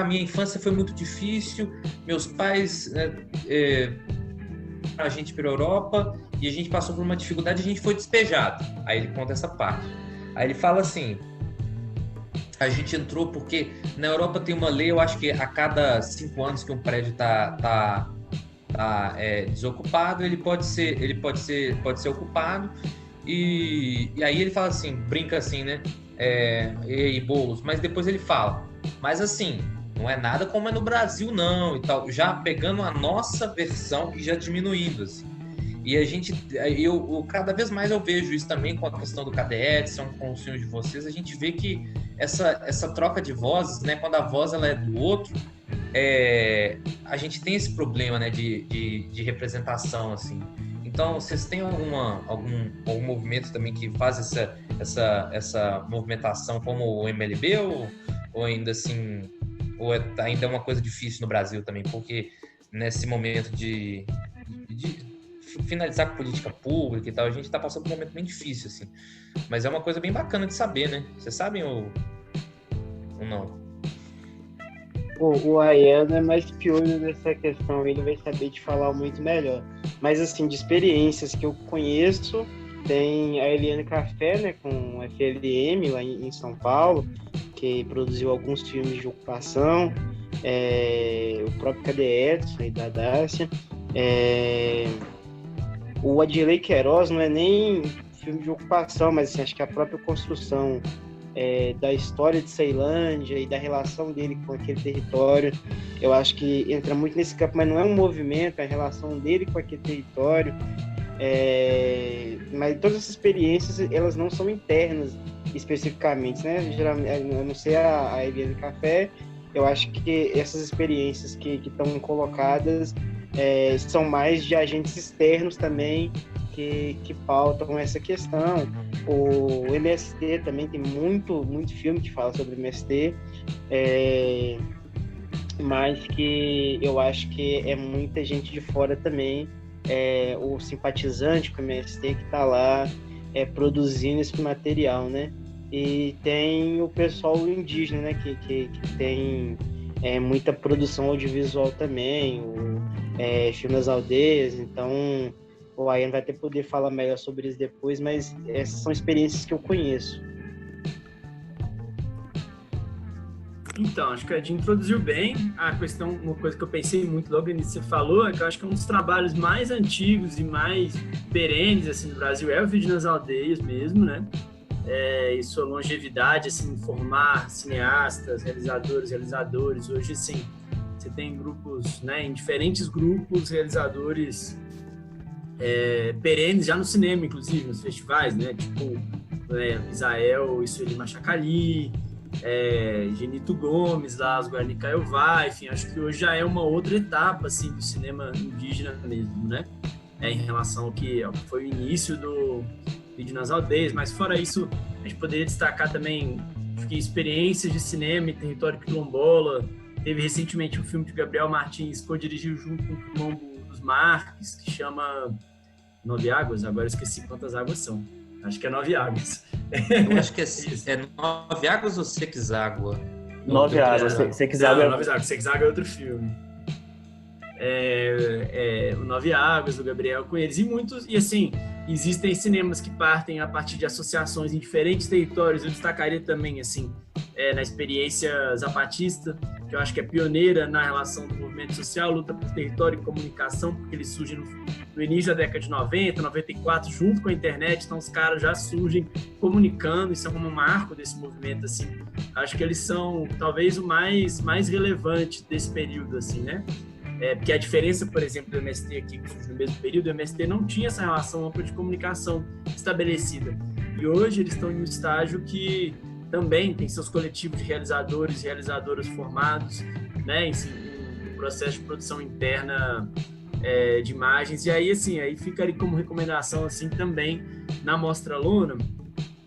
minha infância foi muito difícil, meus pais a gente para a Europa e a gente passou por uma dificuldade e a gente foi despejado. Aí ele conta essa parte. Aí ele fala assim: a gente entrou porque na Europa tem uma lei, eu acho que a cada 5 anos que um prédio tá desocupado, ele pode ser ocupado. E aí ele fala assim, brinca assim, né? E aí, Boulos, mas depois ele fala, mas assim, não é nada como é no Brasil não, e tal, já pegando a nossa versão e já diminuindo, assim. E a gente, cada vez mais eu vejo isso também com a questão do KD Edson, com os filmes de vocês, a gente vê que essa troca de vozes, né, quando a voz ela é do outro, a gente tem esse problema, né, de representação, assim. Então, vocês têm algum movimento também que faz essa movimentação como o MLB ou ainda assim, ou ainda é uma coisa difícil no Brasil também? Porque nesse momento de finalizar com política pública e tal, a gente está passando por um momento bem difícil, assim. Mas é uma coisa bem bacana de saber, né? Vocês sabem ou não? O Ayano é mais piolho nessa questão, ele vai saber te falar muito melhor. Mas, assim, de experiências que eu conheço, tem a Eliane Café, né, com a FLM lá em São Paulo, que produziu alguns filmes de ocupação, o próprio KD Edson aí da Dácia. O Adirley Queiroz não é nem filme de ocupação, mas assim, acho que a própria construção da história de Ceilândia e da relação dele com aquele território, eu acho que entra muito nesse campo, mas não é um movimento, é a relação dele com aquele território. Mas todas essas experiências, elas não são internas especificamente, né? Geralmente, a não ser a Eliane Café, eu acho que essas experiências que estão colocadas são mais de agentes externos também que pautam essa questão. O MST também tem muito filme que fala sobre MST, mas que eu acho que é muita gente de fora também, o simpatizante com o MST que está lá produzindo esse material, né? E tem o pessoal indígena, né, que tem muita produção audiovisual também, filme das aldeias. Então o Ayano vai até poder falar melhor sobre isso depois, mas essas são experiências que eu conheço. Então, acho que a Ed introduziu bem a questão. Uma coisa que eu pensei muito logo no início que você falou, é que eu acho que um dos trabalhos mais antigos e mais perenes assim, no Brasil é o Vídeo nas Aldeias mesmo, né? E sua longevidade, assim, formar cineastas, realizadores. Hoje, assim, você tem grupos, né, em diferentes grupos, realizadores perenes, já no cinema, inclusive, nos festivais, né? Tipo, Isael e Sueli Machacali, Genito Gomes, lá, os Guarani Kaiowá, enfim, acho que hoje já é uma outra etapa, assim, do cinema indígena mesmo, né? Em relação ao que foi o início do Vídeo nas Aldeias, mas fora isso, a gente poderia destacar também, acho que experiências de cinema em território quilombola. Teve recentemente um filme de Gabriel Martins, co-dirigiu junto com o Quilombo dos Marques, que chama 9 Águas, agora eu esqueci quantas águas são. Acho que é 9 Águas. Eu acho que é 9 Águas ou Sexágua? 9 Águas, Sexágua. 9 Águas, Sexágua é outro filme. O 9 Águas, do Gabriel, com eles. E assim, existem cinemas que partem a partir de associações em diferentes territórios. Eu destacaria também, assim, na experiência zapatista, que eu acho que é pioneira na relação do movimento social, luta por território e comunicação, porque ele surge no início da década de 90, 94, junto com a internet. Então os caras já surgem comunicando, isso é como um marco desse movimento, assim. Acho que eles são talvez o mais relevante desse período, assim, né? Porque a diferença, por exemplo, do MST aqui, que surge no mesmo período, o MST não tinha essa relação ampla de comunicação estabelecida. E hoje eles estão em um estágio que também tem seus coletivos de realizadores e realizadoras formados, né, em processo de produção interna de imagens. E aí, assim, aí fica ali como recomendação, assim, também na Mostra Luna,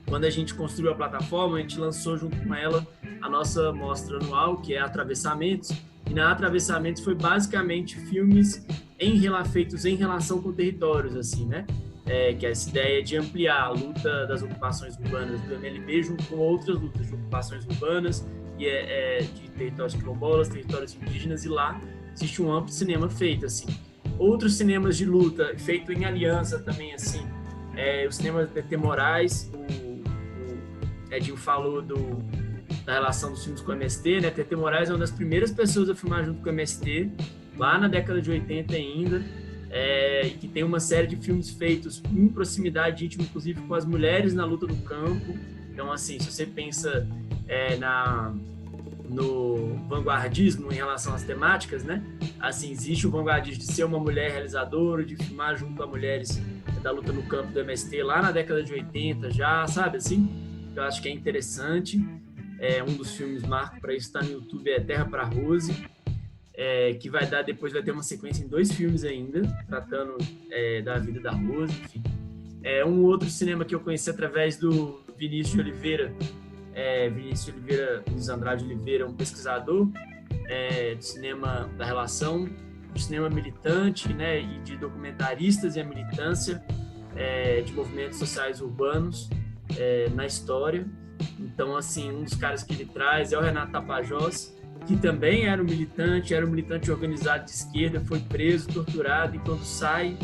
quando a gente construiu a plataforma, a gente lançou junto com ela a nossa mostra anual, que é Atravessamentos. E na Atravessamentos foi basicamente filmes feitos em relação com territórios, assim, né? Que é essa ideia de ampliar a luta das ocupações urbanas do MLB junto com outras lutas de ocupações urbanas e de territórios quilombolas, territórios indígenas, e lá existe um amplo cinema feito, assim. Outros cinemas de luta feito em aliança também, assim, o cinema de TT Moraes, o Edinho falou da relação dos filmes com o MST, né? TT Moraes é uma das primeiras pessoas a filmar junto com o MST, lá na década de 80 ainda, e que tem uma série de filmes feitos em proximidade íntima, inclusive com as mulheres na luta do campo. Então, assim, se você pensa no vanguardismo em relação às temáticas, né? Assim, existe o vanguardismo de ser uma mulher realizadora, de filmar junto a mulheres da luta no campo do MST lá na década de 80 já, sabe, assim? Eu acho que é interessante. Um dos filmes marco para isso está no YouTube, é Terra para Rose, que depois vai ter uma sequência em 2 filmes ainda, tratando da vida da Rose, enfim. Um outro cinema que eu conheci através do Vinícius Oliveira, Luiz Andrade Oliveira, um pesquisador do cinema da relação, do cinema militante, né, e de documentaristas e a militância de movimentos sociais urbanos na história. Então, assim, um dos caras que ele traz é o Renato Tapajós, que também era um militante organizado de esquerda, foi preso, torturado, e quando sai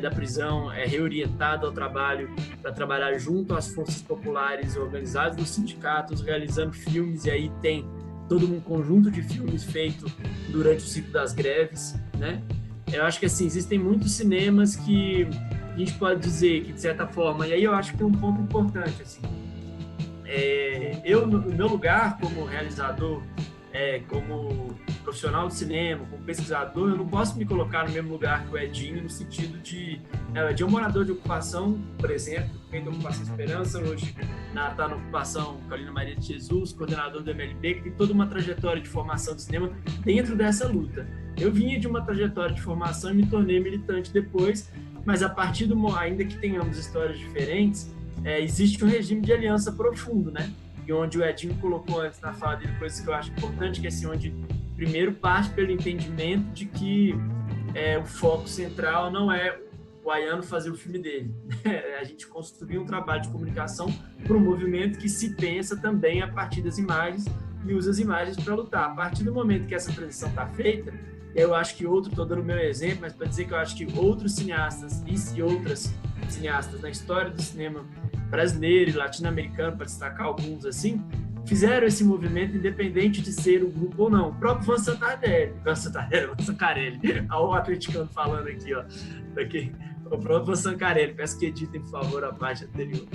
da prisão é reorientado ao trabalho, para trabalhar junto às forças populares organizadas nos sindicatos, realizando filmes, e aí tem todo um conjunto de filmes feito durante o ciclo das greves, né? Eu acho que, assim, existem muitos cinemas que a gente pode dizer que, de certa forma, e aí eu acho que tem um ponto importante, assim, eu, no meu lugar como realizador, como profissional de cinema, como pesquisador, eu não posso me colocar no mesmo lugar que o Edinho, no sentido de... o Edinho é um morador de ocupação, por exemplo, feito da Ocupação Esperança, hoje está na ocupação Carolina Maria de Jesus, coordenador do MLB, que tem toda uma trajetória de formação de cinema dentro dessa luta. Eu vinha de uma trajetória de formação e me tornei militante depois, mas a partir ainda que tenhamos histórias diferentes, existe um regime de aliança profundo, né? E onde o Edinho colocou antes na fala dele coisas que eu acho importante, que é assim, onde primeiro parte pelo entendimento de que o foco central não é o Ayano fazer o filme dele. A gente construir um trabalho de comunicação para um movimento que se pensa também a partir das imagens e usa as imagens para lutar. A partir do momento que essa transição está feita, eu acho que estou dando o meu exemplo, mas para dizer que eu acho que outros cineastas e outras cineastas na história do cinema brasileiro e latino-americano, para destacar alguns assim, fizeram esse movimento independente de ser um grupo ou não. O próprio Van Santarelli, olha o atleticano falando aqui, ó, o próprio Van Santarelli, peço que editem, por favor, a parte anterior.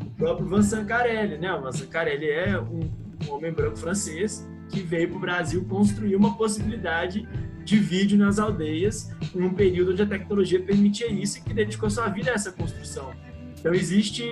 O próprio Van Santarelli, né? O Van Santarelli é um homem branco francês que veio para o Brasil construir uma possibilidade de vídeo nas aldeias em um período onde a tecnologia permitia isso e que dedicou sua vida a essa construção. Então existe,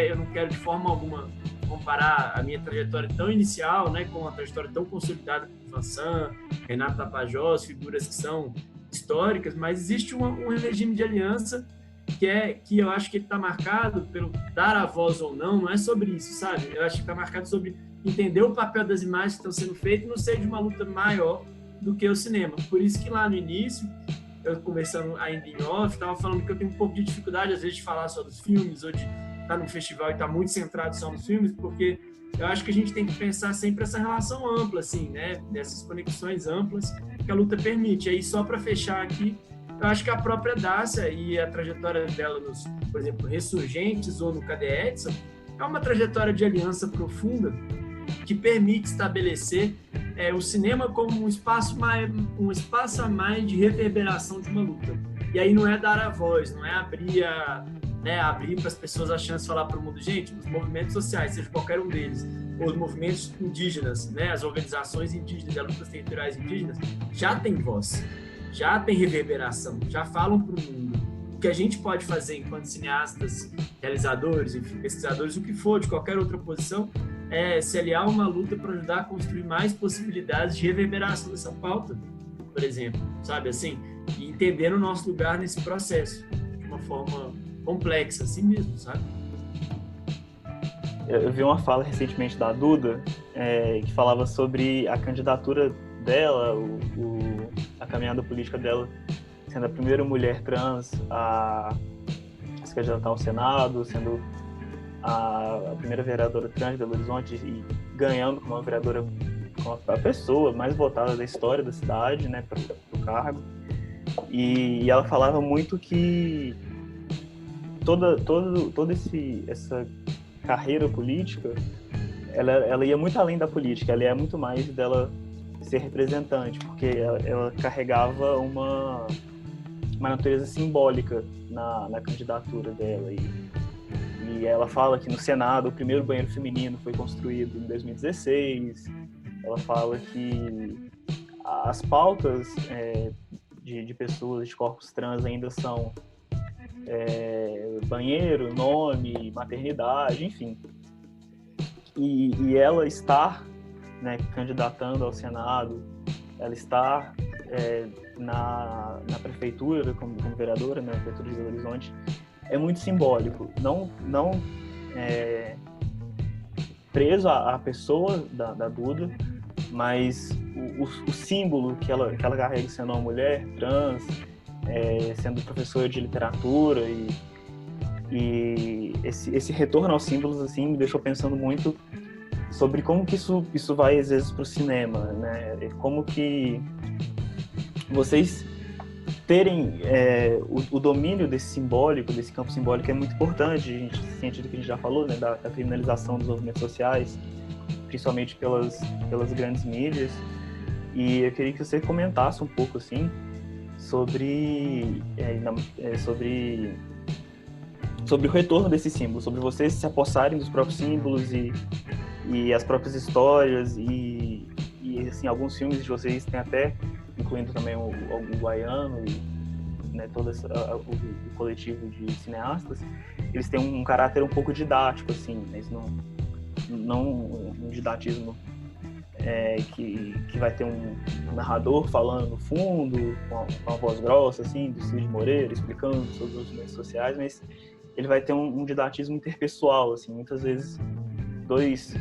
eu não quero de forma alguma comparar a minha trajetória tão inicial, né, com uma trajetória tão consolidada como Vansan, Renato Tapajós, figuras que são históricas, mas existe um regime de aliança que eu acho que ele está marcado pelo dar a voz ou não é sobre isso, sabe? Eu acho que está marcado sobre entender o papel das imagens que estão sendo feitas e não ser de uma luta maior do que o cinema. Por isso que lá no início, eu conversando ainda em off, estava falando que eu tenho um pouco de dificuldade às vezes de falar só dos filmes ou de estar num festival e estar muito centrado só nos filmes, porque eu acho que a gente tem que pensar sempre essa relação ampla, assim, né? Dessas conexões amplas que a luta permite. Aí só para fechar aqui, eu acho que a própria Dacia e a trajetória dela nos, por exemplo, Ressurgentes ou no Cadê Edson, é uma trajetória de aliança profunda que permite estabelecer o cinema como um espaço a mais de reverberação de uma luta. E aí não é dar a voz, não é abrir para as pessoas a chance de falar para o mundo, gente, os movimentos sociais, seja qualquer um deles, ou os movimentos indígenas, né, as organizações indígenas, as lutas territoriais indígenas, já tem voz, já tem reverberação, já falam para o mundo. O que a gente pode fazer enquanto cineastas, realizadores, enfim, pesquisadores, o que for, de qualquer outra posição, é se aliar a uma luta para ajudar a construir mais possibilidades de reverberação dessa pauta, por exemplo, sabe, assim, e entender o nosso lugar nesse processo, de uma forma complexa, assim mesmo, sabe? Eu vi uma fala recentemente da Duda, que falava sobre a candidatura dela, a caminhada política dela, sendo a primeira mulher trans a se candidatar ao Senado, sendo a primeira vereadora trans de Belo Horizonte e ganhando como uma vereadora, como a pessoa mais votada da história da cidade, né, para o cargo. E ela falava muito que toda essa carreira política, ela ia muito além da política, ela ia muito mais dela ser representante, porque ela carregava uma natureza simbólica na candidatura dela. E ela fala que no Senado o primeiro banheiro feminino foi construído em 2016. Ela fala que as pautas de pessoas, de corpos trans ainda são banheiro, nome, maternidade, enfim. E ela estar, né, candidatando ao Senado, ela estar na prefeitura como vereadora, né, na prefeitura de Belo Horizonte, é muito simbólico. Não preso à pessoa da Duda, mas o símbolo que ela carrega sendo uma mulher trans, sendo professora de literatura, e esse retorno aos símbolos assim me deixou pensando muito sobre como que isso vai às vezes para o cinema, né? Como que vocês terem o domínio desse simbólico, desse campo simbólico é muito importante. A gente sente do que a gente já falou, né, da criminalização dos movimentos sociais, principalmente pelas grandes mídias. E eu queria que você comentasse um pouco assim sobre o retorno desse símbolo, sobre vocês se apossarem dos próprios símbolos e as próprias histórias e assim, alguns filmes de vocês têm até, incluindo também o Guaiano e, né, todo o coletivo de cineastas, eles têm um caráter um pouco didático, assim, mas não um didatismo que vai ter um narrador falando no fundo, com a voz grossa, assim, do Cid Moreira, explicando sobre os movimentos sociais, mas ele vai ter um didatismo interpessoal, assim, muitas vezes dois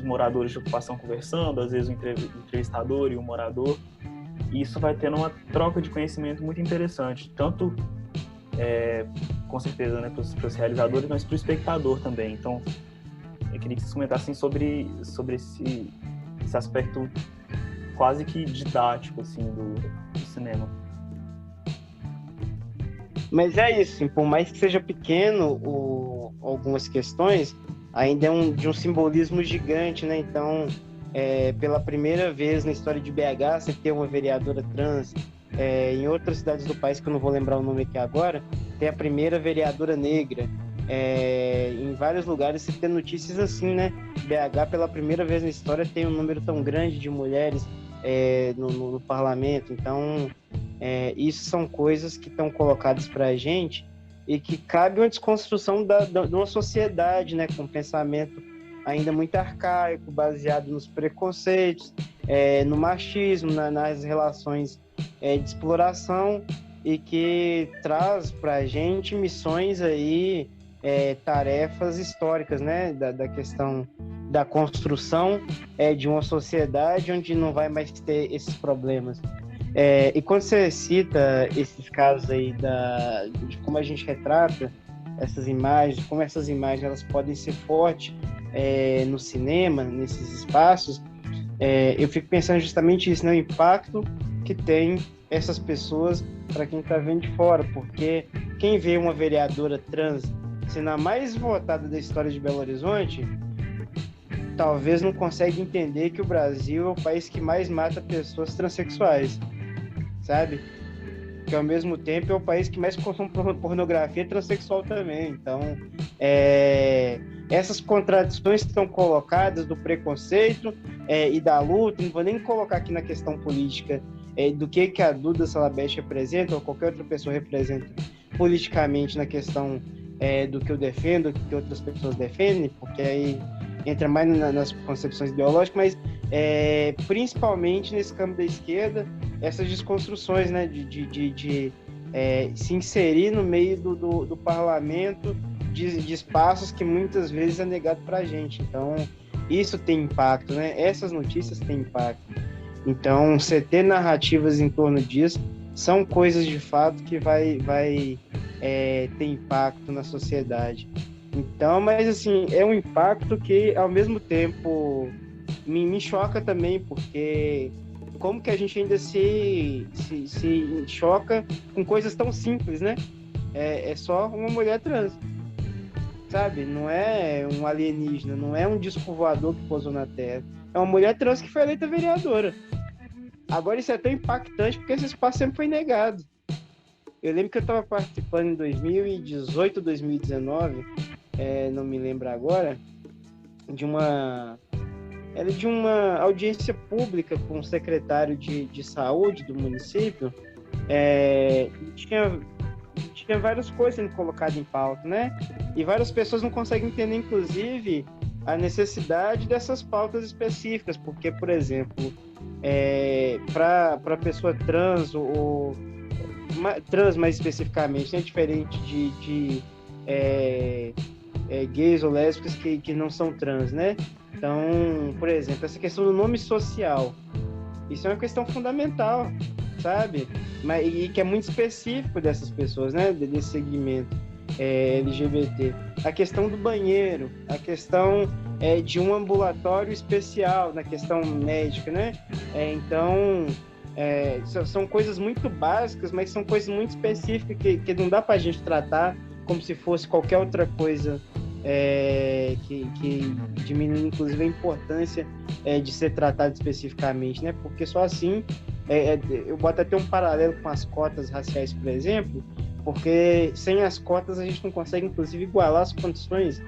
moradores de ocupação conversando, às vezes um entrevistador e um morador, e isso vai tendo uma troca de conhecimento muito interessante, tanto com certeza, né, para os realizadores, mas para o espectador também. Então, eu queria que vocês comentassem sobre esse aspecto quase que didático assim, do cinema. Mas é isso, por mais que seja pequeno algumas questões, ainda é de um simbolismo gigante, né? Então, pela primeira vez na história de BH, você tem uma vereadora trans. Em outras cidades do país, que eu não vou lembrar o nome aqui agora, tem a primeira vereadora negra. Em vários lugares você tem notícias assim, né? BH, pela primeira vez na história, tem um número tão grande de mulheres no parlamento. Então, isso são coisas que estão colocadas para a gente e que cabe uma desconstrução de uma sociedade, né, com um pensamento ainda muito arcaico, baseado nos preconceitos, no machismo, nas relações de exploração, e que traz para a gente missões aí, tarefas históricas, né, da questão da construção de uma sociedade onde não vai mais ter esses problemas. E quando você cita esses casos aí de como a gente retrata essas imagens, como essas imagens elas podem ser fortes no cinema, nesses espaços, eu fico pensando justamente isso, né, o impacto que tem essas pessoas para quem está vendo de fora, porque quem vê uma vereadora trans sendo a mais votada da história de Belo Horizonte, talvez não consegue entender que o Brasil é o país que mais mata pessoas transexuais, sabe? Que ao mesmo tempo é o país que mais consome pornografia transexual também. Então, essas contradições que estão colocadas do preconceito e da luta, não vou nem colocar aqui na questão política do que a Duda Salabete representa, ou qualquer outra pessoa representa politicamente na questão do que eu defendo, do que outras pessoas defendem, porque aí entra mais nas concepções ideológicas, mas principalmente nesse campo da esquerda, essas desconstruções, né, de se inserir no meio do parlamento, de espaços que muitas vezes é negado para a gente. Então, isso tem impacto, né? Essas notícias têm impacto. Então, você ter narrativas em torno disso são coisas de fato que vai ter impacto na sociedade. Então, mas assim, é um impacto que ao mesmo tempo me choca também, porque como que a gente ainda se choca com coisas tão simples, né? É só uma mulher trans, sabe? Não é um alienígena, não é um disco voador que pousou na Terra. É uma mulher trans que foi eleita vereadora. Agora isso é tão impactante porque esse espaço sempre foi negado. Eu lembro que eu estava participando em 2018, 2019, não me lembro agora, de uma audiência pública com o secretário de saúde do município. Tinha várias coisas sendo colocadas em pauta, né? E várias pessoas não conseguem entender, inclusive, a necessidade dessas pautas específicas, porque, por exemplo, para pessoa trans, ou trans mais especificamente, né? Diferente de gays ou lésbicas que não são trans, né? Então, por exemplo, essa questão do nome social, isso é uma questão fundamental, sabe? E que é muito específico dessas pessoas, né? Desse segmento LGBT. A questão do banheiro, a questão de um ambulatório especial na questão médica, né? Então, são coisas muito básicas, mas são coisas muito específicas que não dá pra gente tratar como se fosse qualquer outra coisa, que diminui, inclusive, a importância de ser tratado especificamente, né? Porque só assim, eu boto até um paralelo com as cotas raciais, por exemplo, porque sem as cotas a gente não consegue, inclusive, igualar as condições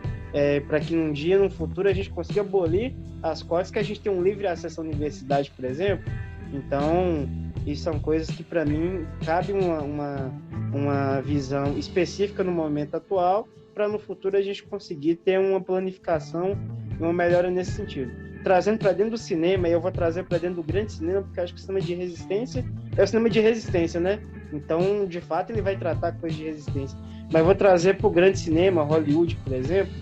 para que um dia, no futuro, a gente consiga abolir as cotas, que a gente tem um livre acesso à universidade, por exemplo. Então, isso são coisas que, para mim, cabe uma visão específica no momento atual, para no futuro a gente conseguir ter uma planificação e uma melhora nesse sentido. Trazendo para dentro do cinema, e eu vou trazer para dentro do grande cinema, porque eu acho que o cinema de resistência é o cinema de resistência, né? Então, de fato, ele vai tratar coisas de resistência. Mas eu vou trazer para o grande cinema, Hollywood, por exemplo.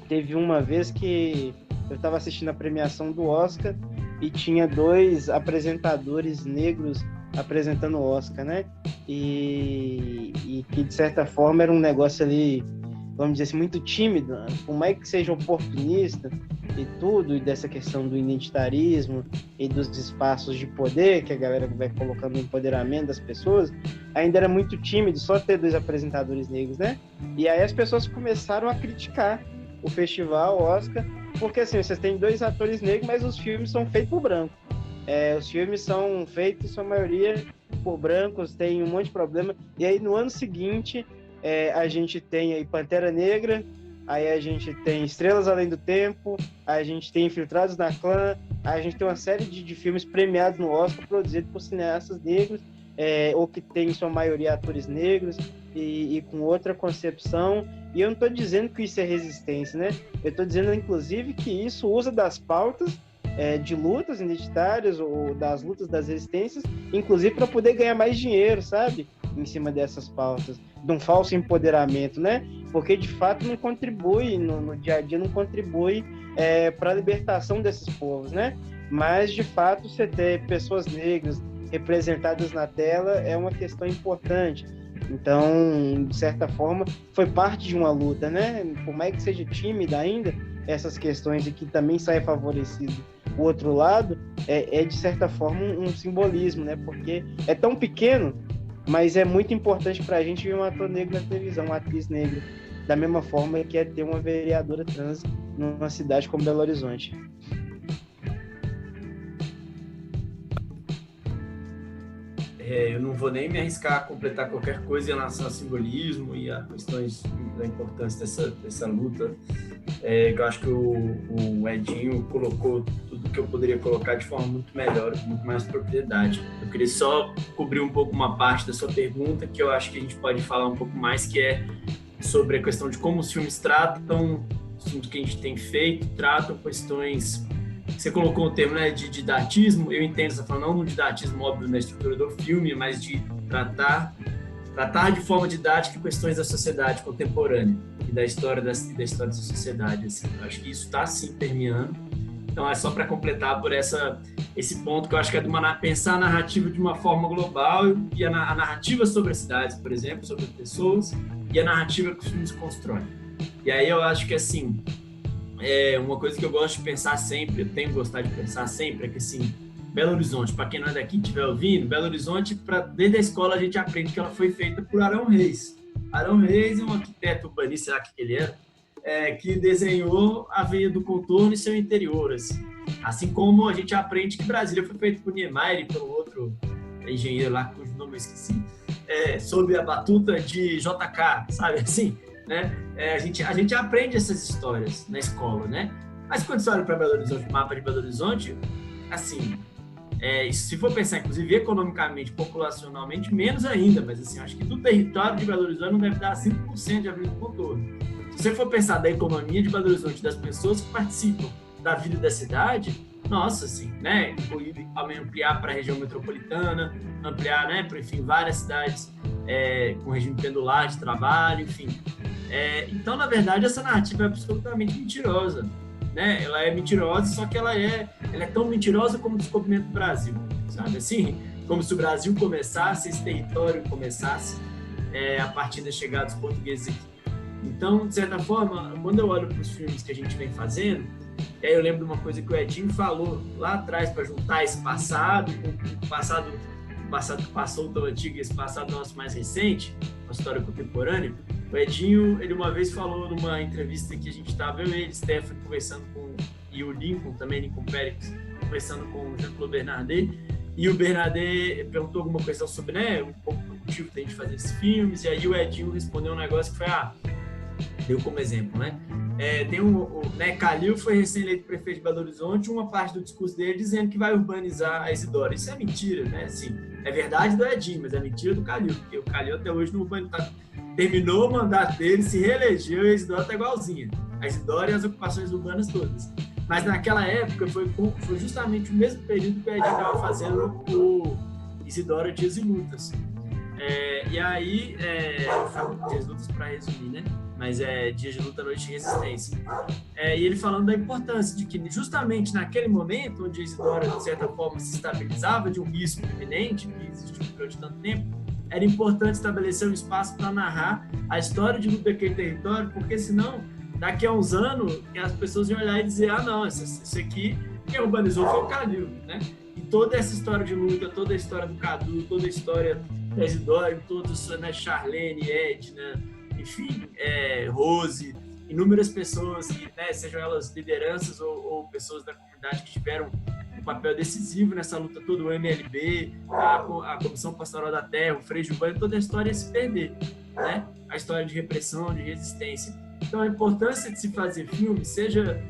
Teve uma vez que eu estava assistindo a premiação do Oscar e tinha 2 apresentadores negros apresentando o Oscar, né? E que, de certa forma, era um negócio ali, vamos dizer assim, muito tímido, né? Por mais que seja oportunista e tudo, e dessa questão do identitarismo e dos espaços de poder que a galera vai colocando no empoderamento das pessoas, ainda era muito tímido só ter 2 apresentadores negros, né? E aí as pessoas começaram a criticar o festival, o Oscar, porque assim, vocês têm 2 atores negros, mas os filmes são feitos por branco. Os filmes são feitos, em sua maioria, por brancos, tem um monte de problema. E aí, no ano seguinte, a gente tem aí Pantera Negra, aí a gente tem Estrelas Além do Tempo, a gente tem Infiltrados na Clã, a gente tem uma série de filmes premiados no Oscar, produzidos por cineastas negros, ou que tem, em sua maioria, atores negros, e com outra concepção. E eu não estou dizendo que isso é resistência, né? Eu estou dizendo, inclusive, que isso usa das pautas de lutas identitárias ou das lutas das resistências, inclusive para poder ganhar mais dinheiro, sabe? Em cima dessas pautas, de um falso empoderamento, né? Porque de fato não contribui, no dia a dia não contribui para a libertação desses povos, né? Mas de fato você ter pessoas negras representadas na tela é uma questão importante. Então, de certa forma, foi parte de uma luta, né? Por mais que seja tímida ainda, essas questões e que também saia favorecido o outro lado, de certa forma um simbolismo, né? Porque é tão pequeno, mas é muito importante para a gente ver um ator negro na televisão, uma atriz negra, da mesma forma que é ter uma vereadora trans numa cidade como Belo Horizonte. Eu não vou nem me arriscar a completar qualquer coisa em relação ao simbolismo e a questões da importância dessa luta. Eu acho que o Edinho colocou tudo que eu poderia colocar de forma muito melhor, com muito mais propriedade. Eu queria só cobrir um pouco uma parte da sua pergunta, que eu acho que a gente pode falar um pouco mais, que é sobre a questão de como os filmes tratam, tudo que a gente tem feito, tratam questões. Você colocou o termo, né, de didatismo. Eu entendo, você está falando não no didatismo óbvio na estrutura do filme, mas de tratar de forma didática questões da sociedade contemporânea e da história dessa sociedade. Assim. Eu acho que isso está, sim, permeando. Então, é só para completar por esse ponto que eu acho que é pensar a narrativa de uma forma global e a narrativa sobre as cidades, por exemplo, sobre as pessoas, e a narrativa que os filmes constroem. E aí eu acho que, assim, uma coisa que eu gosto de pensar sempre, eu tenho gostado de pensar sempre, é que, assim, Belo Horizonte, para quem não é daqui e estiver ouvindo, Belo Horizonte, desde a escola a gente aprende que ela foi feita por Arão Reis. Arão Reis é um arquiteto urbanista, sei lá o que ele era, que desenhou a Veia do Contorno e seu interior. Assim como a gente aprende que Brasília foi feita por Niemeyer e pelo outro engenheiro lá, cujo nome eu esqueci. sob a batuta de JK, sabe assim, né? A gente aprende essas histórias na escola, né? Mas quando você olha para Belo Horizonte, o mapa de Belo Horizonte, assim, se for pensar, inclusive, economicamente, populacionalmente, menos ainda, mas assim, acho que do território de Belo Horizonte não deve dar 5% de abrigo contorno. Se você for pensar da economia de Belo Horizonte, das pessoas que participam da vida da cidade, nossa, assim, né? Ampliar para a região metropolitana, ampliar, né, para, enfim, várias cidades com regime pendular de trabalho, enfim. Então, na verdade, essa narrativa é absolutamente mentirosa, né? Ela é mentirosa, só que ela é tão mentirosa como o descobrimento do Brasil, sabe? Assim, como se o Brasil começasse, esse território começasse a partir da chegada dos portugueses aqui. Então, de certa forma, quando eu olho para os filmes que a gente vem fazendo, aí eu lembro de uma coisa que o Edinho falou lá atrás para juntar esse passado com o passado que passou tão antigo e esse passado nosso mais recente, uma história contemporânea. O Edinho, ele uma vez falou numa entrevista que a gente estava, eu e ele, Stephanie, conversando e o Lincoln Pérez, conversando com o Jean-Claude Bernardet, e o Bernardet perguntou alguma questão sobre, né, um pouco do motivo da gente fazer esses filmes, e aí o Edinho respondeu um negócio que foi, deu como exemplo, né? Calil foi recém-eleito prefeito de Belo Horizonte, uma parte do discurso dele dizendo que vai urbanizar a Isidora. Isso é mentira, né? Assim, é verdade do Edinho, mas é mentira do Calil, porque o Calil até hoje não urbaniza. Terminou o mandato dele, se reelegeu e a Isidora está igualzinha. A Isidora e as ocupações urbanas todas. Mas naquela época foi justamente o mesmo período que o Edinho estava fazendo o Isidora Dias e Lutas. E aí, Dias e Lutas para resumir, né? Mas Dias de Luta, Noite de Resistência. E ele falando da importância de que justamente naquele momento, onde a Isidora, de certa forma, se estabilizava de um risco iminente que existiu durante tanto tempo, era importante estabelecer um espaço para narrar a história de luta daquele território, porque senão, daqui a uns anos, as pessoas iam olhar e dizer, não, isso aqui, quem urbanizou foi o Calil, né? E toda essa história de luta, toda a história do Cadu, toda a história da Isidora, todos, né, Charlene, Edna, enfim, Rose, inúmeras pessoas, que, né, sejam elas lideranças ou pessoas da comunidade que tiveram um papel decisivo nessa luta toda, o MLB, a Comissão Pastoral da Terra, o Frei Gilberto, toda a história ia se perder, né? A história de repressão, de resistência. Então, a importância de se fazer filme, seja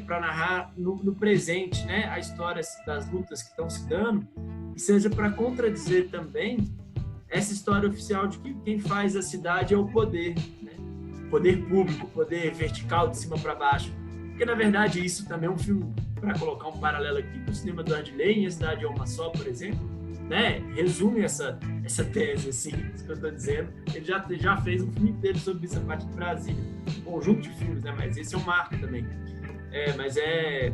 para narrar no presente, né, a história das lutas que estão se dando, e seja para contradizer também essa história oficial de que quem faz a cidade é o poder, né? Poder público, poder vertical de cima para baixo. Porque, na verdade, isso também é um filme, para colocar um paralelo aqui com o cinema do Ardilei, em A Cidade é Uma Só, por exemplo, né? Resume essa tese, assim, isso que eu estou dizendo. Ele já fez um filme inteiro sobre isso a partir de Brasília. Um conjunto de filmes, né? Mas esse é um marco também. Mas é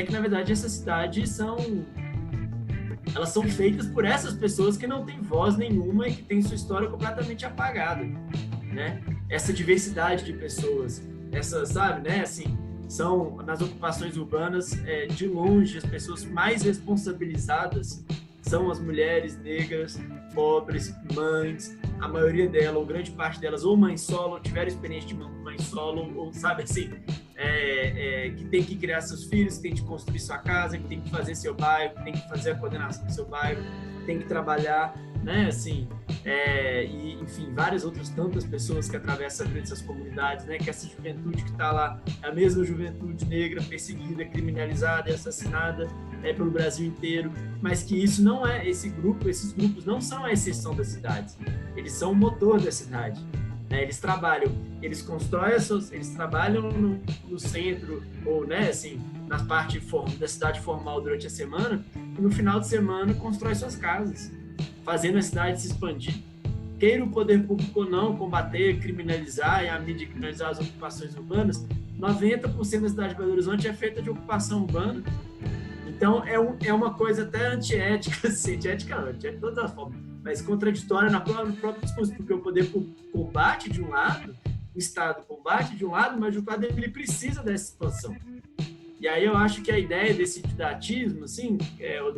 que, na verdade, essas cidades elas são feitas por essas pessoas que não têm voz nenhuma e que têm sua história completamente apagada, né? Essa diversidade de pessoas, sabe, né? Assim, são nas ocupações urbanas, de longe, as pessoas mais responsabilizadas são as mulheres negras, pobres, mães, a maioria delas, ou grande parte delas, ou mãe solo, ou tiveram experiência de mãe solo, ou sabe assim, que tem que criar seus filhos, que tem que construir sua casa, que tem que fazer seu bairro, que tem que fazer a coordenação do seu bairro, tem que trabalhar, né, assim, e enfim, várias outras tantas pessoas que atravessam a vida dessas comunidades, né, que essa juventude que está lá é a mesma juventude negra perseguida, criminalizada e assassinada pelo Brasil inteiro, mas que isso não esses grupos não são a exceção das cidades, eles são o motor da cidade. Eles trabalham, eles constroem eles trabalham no centro ou, né, assim, na parte da cidade formal durante a semana, e no final de semana constrói suas casas, fazendo a cidade se expandir. Queira o poder público ou não combater, criminalizar e a mídia criminalizar as ocupações urbanas, 90% da cidade de Belo Horizonte é feita de ocupação urbana. Então é uma coisa até antiética, assim, antiética de todas as formas, mas contraditória no próprio discurso, porque o poder combate de um lado, o Estado combate de um lado, mas de outro lado ele precisa dessa expansão. E aí eu acho que a ideia desse didatismo, assim, ou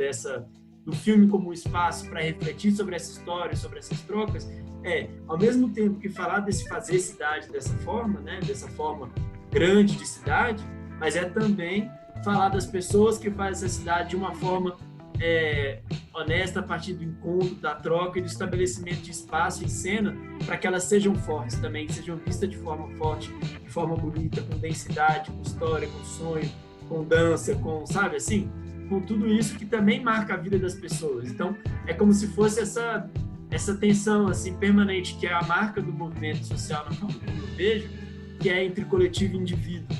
do filme como um espaço para refletir sobre essa história, sobre essas trocas, ao mesmo tempo que falar desse fazer cidade dessa forma, né, dessa forma grande de cidade, mas também falar das pessoas que fazem essa cidade de uma forma honesta a partir do encontro, da troca e do estabelecimento de espaço e cena para que elas sejam fortes também, que sejam vistas de forma forte, de forma bonita, com densidade, com história, com sonho, com dança, com, sabe, assim, com tudo isso que também marca a vida das pessoas. Então, é como se fosse essa tensão, assim, permanente, que é a marca do movimento social, na forma como eu vejo, que é entre coletivo e indivíduo.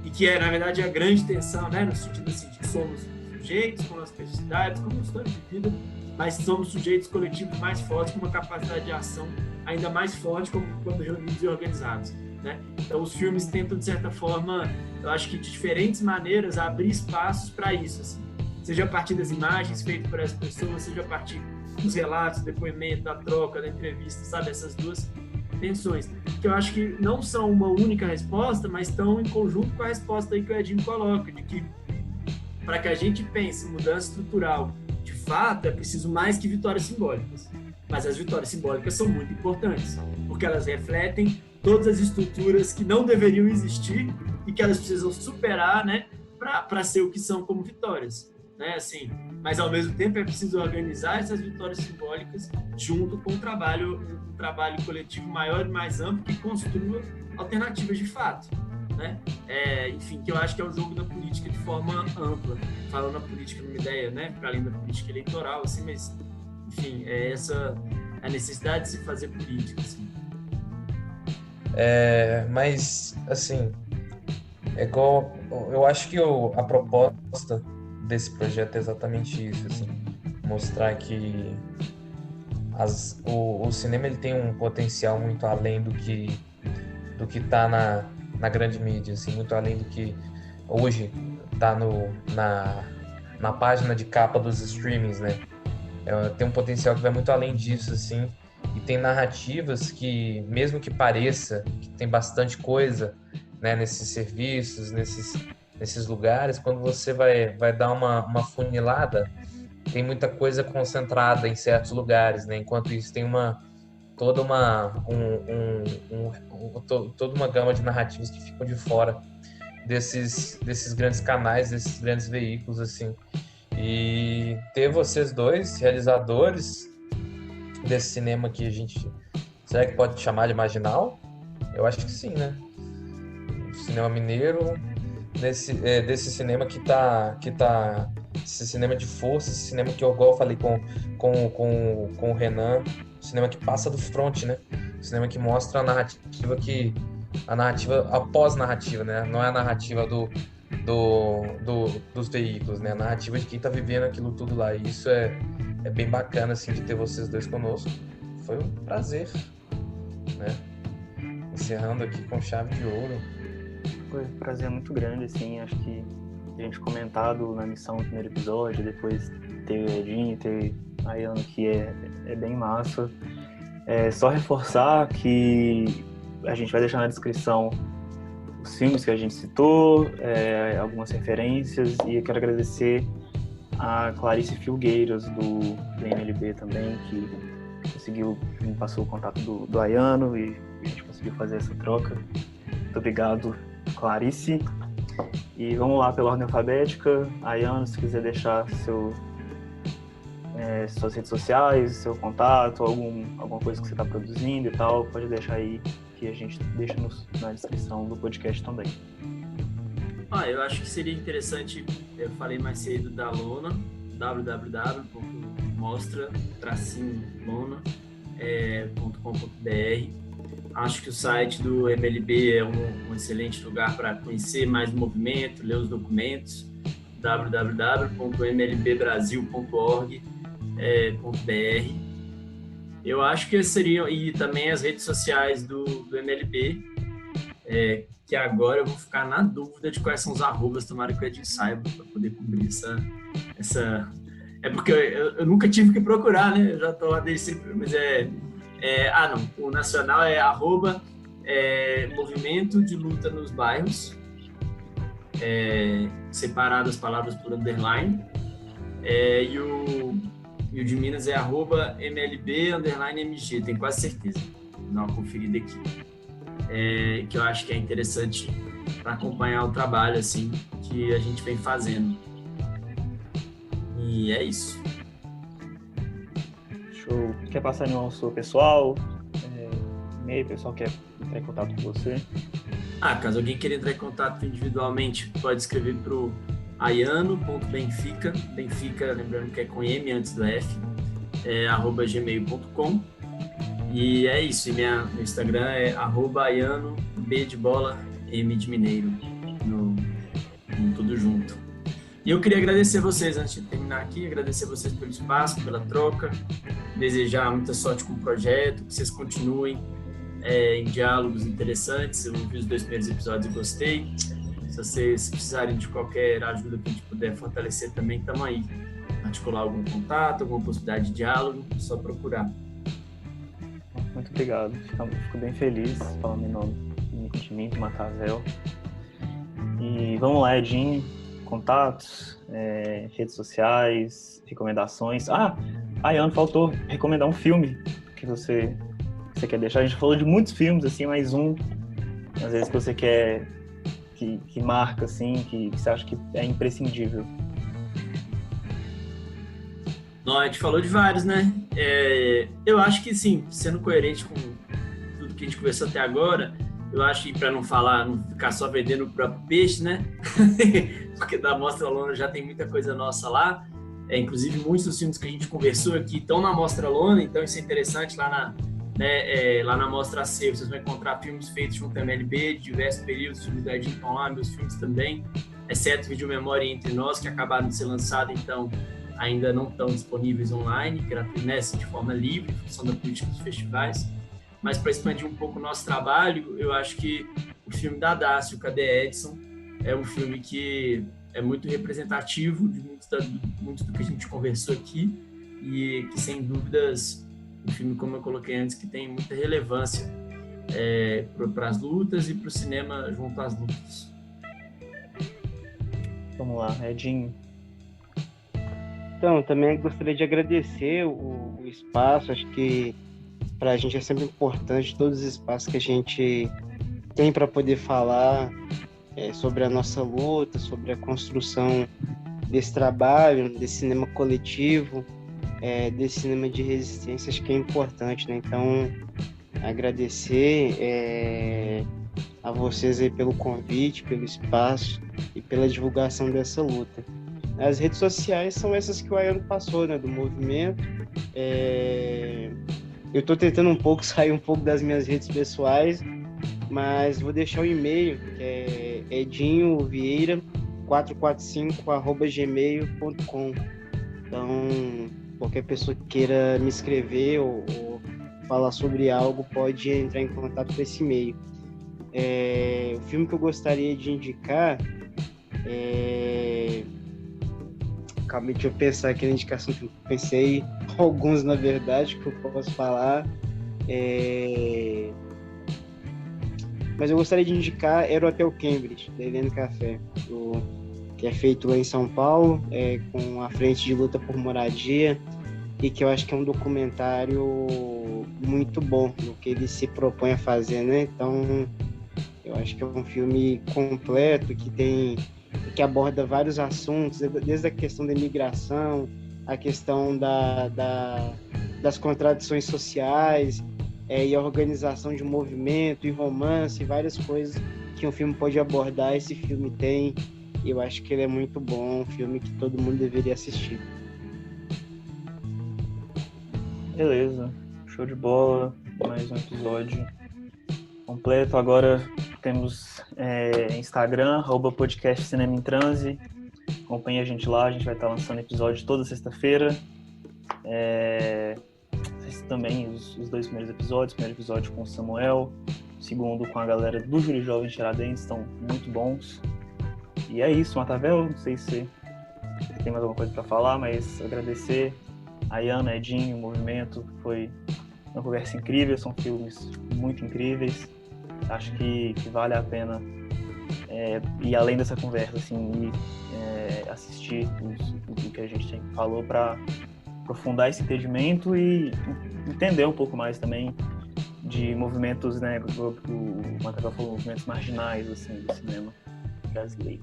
E que é, na verdade, a grande tensão, né, no sentido assim, de que somos sujeitos com as especificidades, com história de vida, mas somos sujeitos coletivos mais fortes, com uma capacidade de ação ainda mais forte quando reunidos e organizados, né? Então, os filmes tentam, de certa forma, eu acho que de diferentes maneiras, abrir espaços para isso, assim. Seja a partir das imagens feitas por essas pessoas, seja a partir dos relatos, do depoimento, da troca, da entrevista, sabe? Essas duas tensões, que eu acho que não são uma única resposta, mas estão em conjunto com a resposta aí que o Edinho coloca, de que para que a gente pense em mudança estrutural, de fato, é preciso mais que vitórias simbólicas. Mas as vitórias simbólicas são muito importantes, porque elas refletem todas as estruturas que não deveriam existir e que elas precisam superar, né, para ser o que são como vitórias, né, assim. Mas, ao mesmo tempo, é preciso organizar essas vitórias simbólicas junto com um trabalho coletivo maior e mais amplo que construa alternativas de fato, né? Enfim, que eu acho que é o jogo da política de forma ampla, falando na política numa ideia, né, para além da política eleitoral, assim, mas, enfim, é essa a necessidade de se fazer política, assim. Mas, assim, é igual, eu acho que a proposta desse projeto é exatamente isso, assim, mostrar que o cinema ele tem um potencial muito além do que está na grande mídia, assim, muito além do que hoje está na página de capa dos streamings, né? Tem um potencial que vai muito além disso, assim, e tem narrativas que, mesmo que pareça que tem bastante coisa, né, nesses serviços, nesses lugares, quando você vai dar uma funilada, tem muita coisa concentrada em certos lugares, né? Enquanto isso tem toda uma gama de narrativas que ficam de fora desses grandes canais, desses grandes veículos, assim. E ter vocês dois, realizadores desse cinema que a gente... Será que pode chamar de marginal? Eu acho que sim, né? Cinema mineiro, desse cinema que tá esse cinema de força, esse cinema que eu, igual eu falei com o Renan, cinema que passa do front, né? Cinema que mostra a narrativa após narrativa, né? Não é a narrativa dos veículos, né? A narrativa de quem tá vivendo aquilo tudo lá. E isso é bem bacana, assim, de ter vocês dois conosco. Foi um prazer, né? Encerrando aqui com chave de ouro. Foi um prazer muito grande, assim, acho que a gente comentado na missão no primeiro episódio, depois ter o Edinho, ter a Ayano, que é bem massa. Só reforçar que a gente vai deixar na descrição os filmes que a gente citou, algumas referências, e eu quero agradecer a Clarice Filgueiras, do MLB também, que me passou o contato do Ayano e a gente conseguiu fazer essa troca. Muito obrigado, Clarice. E vamos lá pela ordem alfabética. Ayano, se quiser deixar suas redes sociais, seu contato, alguma coisa que você está produzindo e tal, pode deixar aí, que a gente deixa na descrição do podcast também. Eu acho que seria interessante, eu falei mais cedo da Lona, www.mostra-lona.com.br. Acho que o site do MLB é um excelente lugar para conhecer mais o movimento, ler os documentos, www.mlbbrasil.org.br. Eu acho que seriam, e também as redes sociais do MLB, que agora eu vou ficar na dúvida de quais são os arrobas, tomara que o Edinho saiba, para poder cobrir essa... É porque eu nunca tive que procurar, né? Eu já estou lá desde sempre, mas o nacional é @movimento de luta nos bairros, separado as palavras por underline, e o de Minas é @MLB_MG, tenho quase certeza, vou dar uma conferida aqui, que eu acho que é interessante para acompanhar o trabalho assim, que a gente vem fazendo. E é isso. Show. Quer passar nenhum seu pessoal? E-mail, pessoal quer entrar em contato com você? Caso alguém queira entrar em contato individualmente, pode escrever para o aiano.benfica, Benfica, lembrando que é com M antes do F, @gmail.com. E é isso, meu Instagram é @aiano, B de bola, M de mineiro, no tudo junto. E eu queria agradecer vocês, antes de terminar aqui, agradecer vocês pelo espaço, pela troca, desejar muita sorte com o projeto, que vocês continuem em diálogos interessantes. Eu vi os 2 primeiros episódios e gostei. Se vocês precisarem de qualquer ajuda que a gente puder fortalecer também, estamos aí. Articular algum contato, alguma possibilidade de diálogo, é só procurar. Muito obrigado. Fico bem feliz falando em nome de mim, do Matavel. E vamos lá, Edinho. Contatos, redes sociais, recomendações. Ayano, faltou recomendar um filme que você quer deixar. A gente falou de muitos filmes, assim, mas às vezes que você quer, que marca, assim, que você acha que é imprescindível. Não, a gente falou de vários, né? Eu acho que, sim, sendo coerente com tudo que a gente conversou até agora, eu acho que, para não ficar só vendendo o próprio peixe, né? Porque da Mostra Lona já tem muita coisa nossa lá. Inclusive, muitos dos filmes que a gente conversou aqui estão na Mostra Lona, então isso é interessante. Lá na Mostra C, vocês vão encontrar filmes feitos junto à MLB, de diversos períodos, os filmes da Edinho estão lá, meus filmes também, exceto Vídeo Memória Entre Nós, que acabaram de ser lançados, então ainda não estão disponíveis online, gratuito, de forma livre, em função da política dos festivais. Mas para expandir um pouco o nosso trabalho, eu acho que o filme da Dácio, Cadê Edson, é um filme que é muito representativo de muito do que a gente conversou aqui e que, sem dúvidas, um filme, como eu coloquei antes, que tem muita relevância para as lutas e para o cinema junto às lutas. Vamos lá, Edinho. Então, também gostaria de agradecer o espaço. Acho que para a gente é sempre importante todos os espaços que a gente tem para poder falar sobre a nossa luta, sobre a construção desse trabalho, desse cinema coletivo, desse cinema de resistência. Acho que é importante, né? Então, agradecer a vocês aí pelo convite, pelo espaço e pela divulgação dessa luta. As redes sociais são essas que o Ayano passou, né? Do movimento. Eu estou tentando sair um pouco das minhas redes pessoais, mas vou deixar o e-mail, que é edinhovieira445@gmail.com. Então, qualquer pessoa que queira me escrever ou falar sobre algo pode entrar em contato com esse e-mail. O filme que eu gostaria de indicar Calma, deixa eu pensar aqui na indicação que eu pensei. Alguns, na verdade, que eu posso falar. Mas eu gostaria de indicar Era o Hotel Cambridge, da Helene Café, que é feito lá em São Paulo, com a Frente de Luta por Moradia, e que eu acho que é um documentário muito bom no que ele se propõe a fazer, né? Então, eu acho que é um filme completo, que aborda vários assuntos, desde a questão da imigração, a questão das contradições sociais, e a organização de um movimento, e romance, e várias coisas que um filme pode abordar. Esse filme tem, e eu acho que ele é muito bom, um filme que todo mundo deveria assistir. Beleza, show de bola, mais um episódio completo. Agora temos Instagram, @podcast Cinema em Transe. Acompanhe a gente lá, a gente vai estar lançando episódio toda sexta-feira. Assista também os 2 primeiros episódios. O primeiro episódio com o Samuel, o segundo com a galera do Júri Jovem Tiradentes, estão muito bons. E é isso, Matavel, não sei se tem mais alguma coisa para falar, mas agradecer a Ayano, Edinho, o movimento, foi uma conversa incrível, são filmes muito incríveis. Acho que vale a pena ir além dessa conversa, assim, e assistir o que a gente falou para aprofundar esse entendimento e entender um pouco mais também de movimentos, né, o Matavel falou, movimentos marginais, assim, do cinema brasileiro.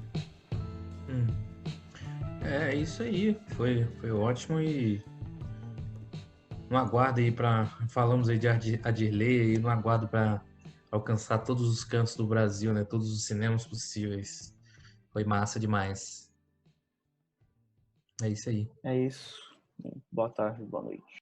É isso aí. Foi ótimo e no aguardo aí para falamos aí de Adirley e no aguardo para alcançar todos os cantos do Brasil, né? Todos os cinemas possíveis. Foi massa demais. É isso aí. É isso. Boa tarde, boa noite.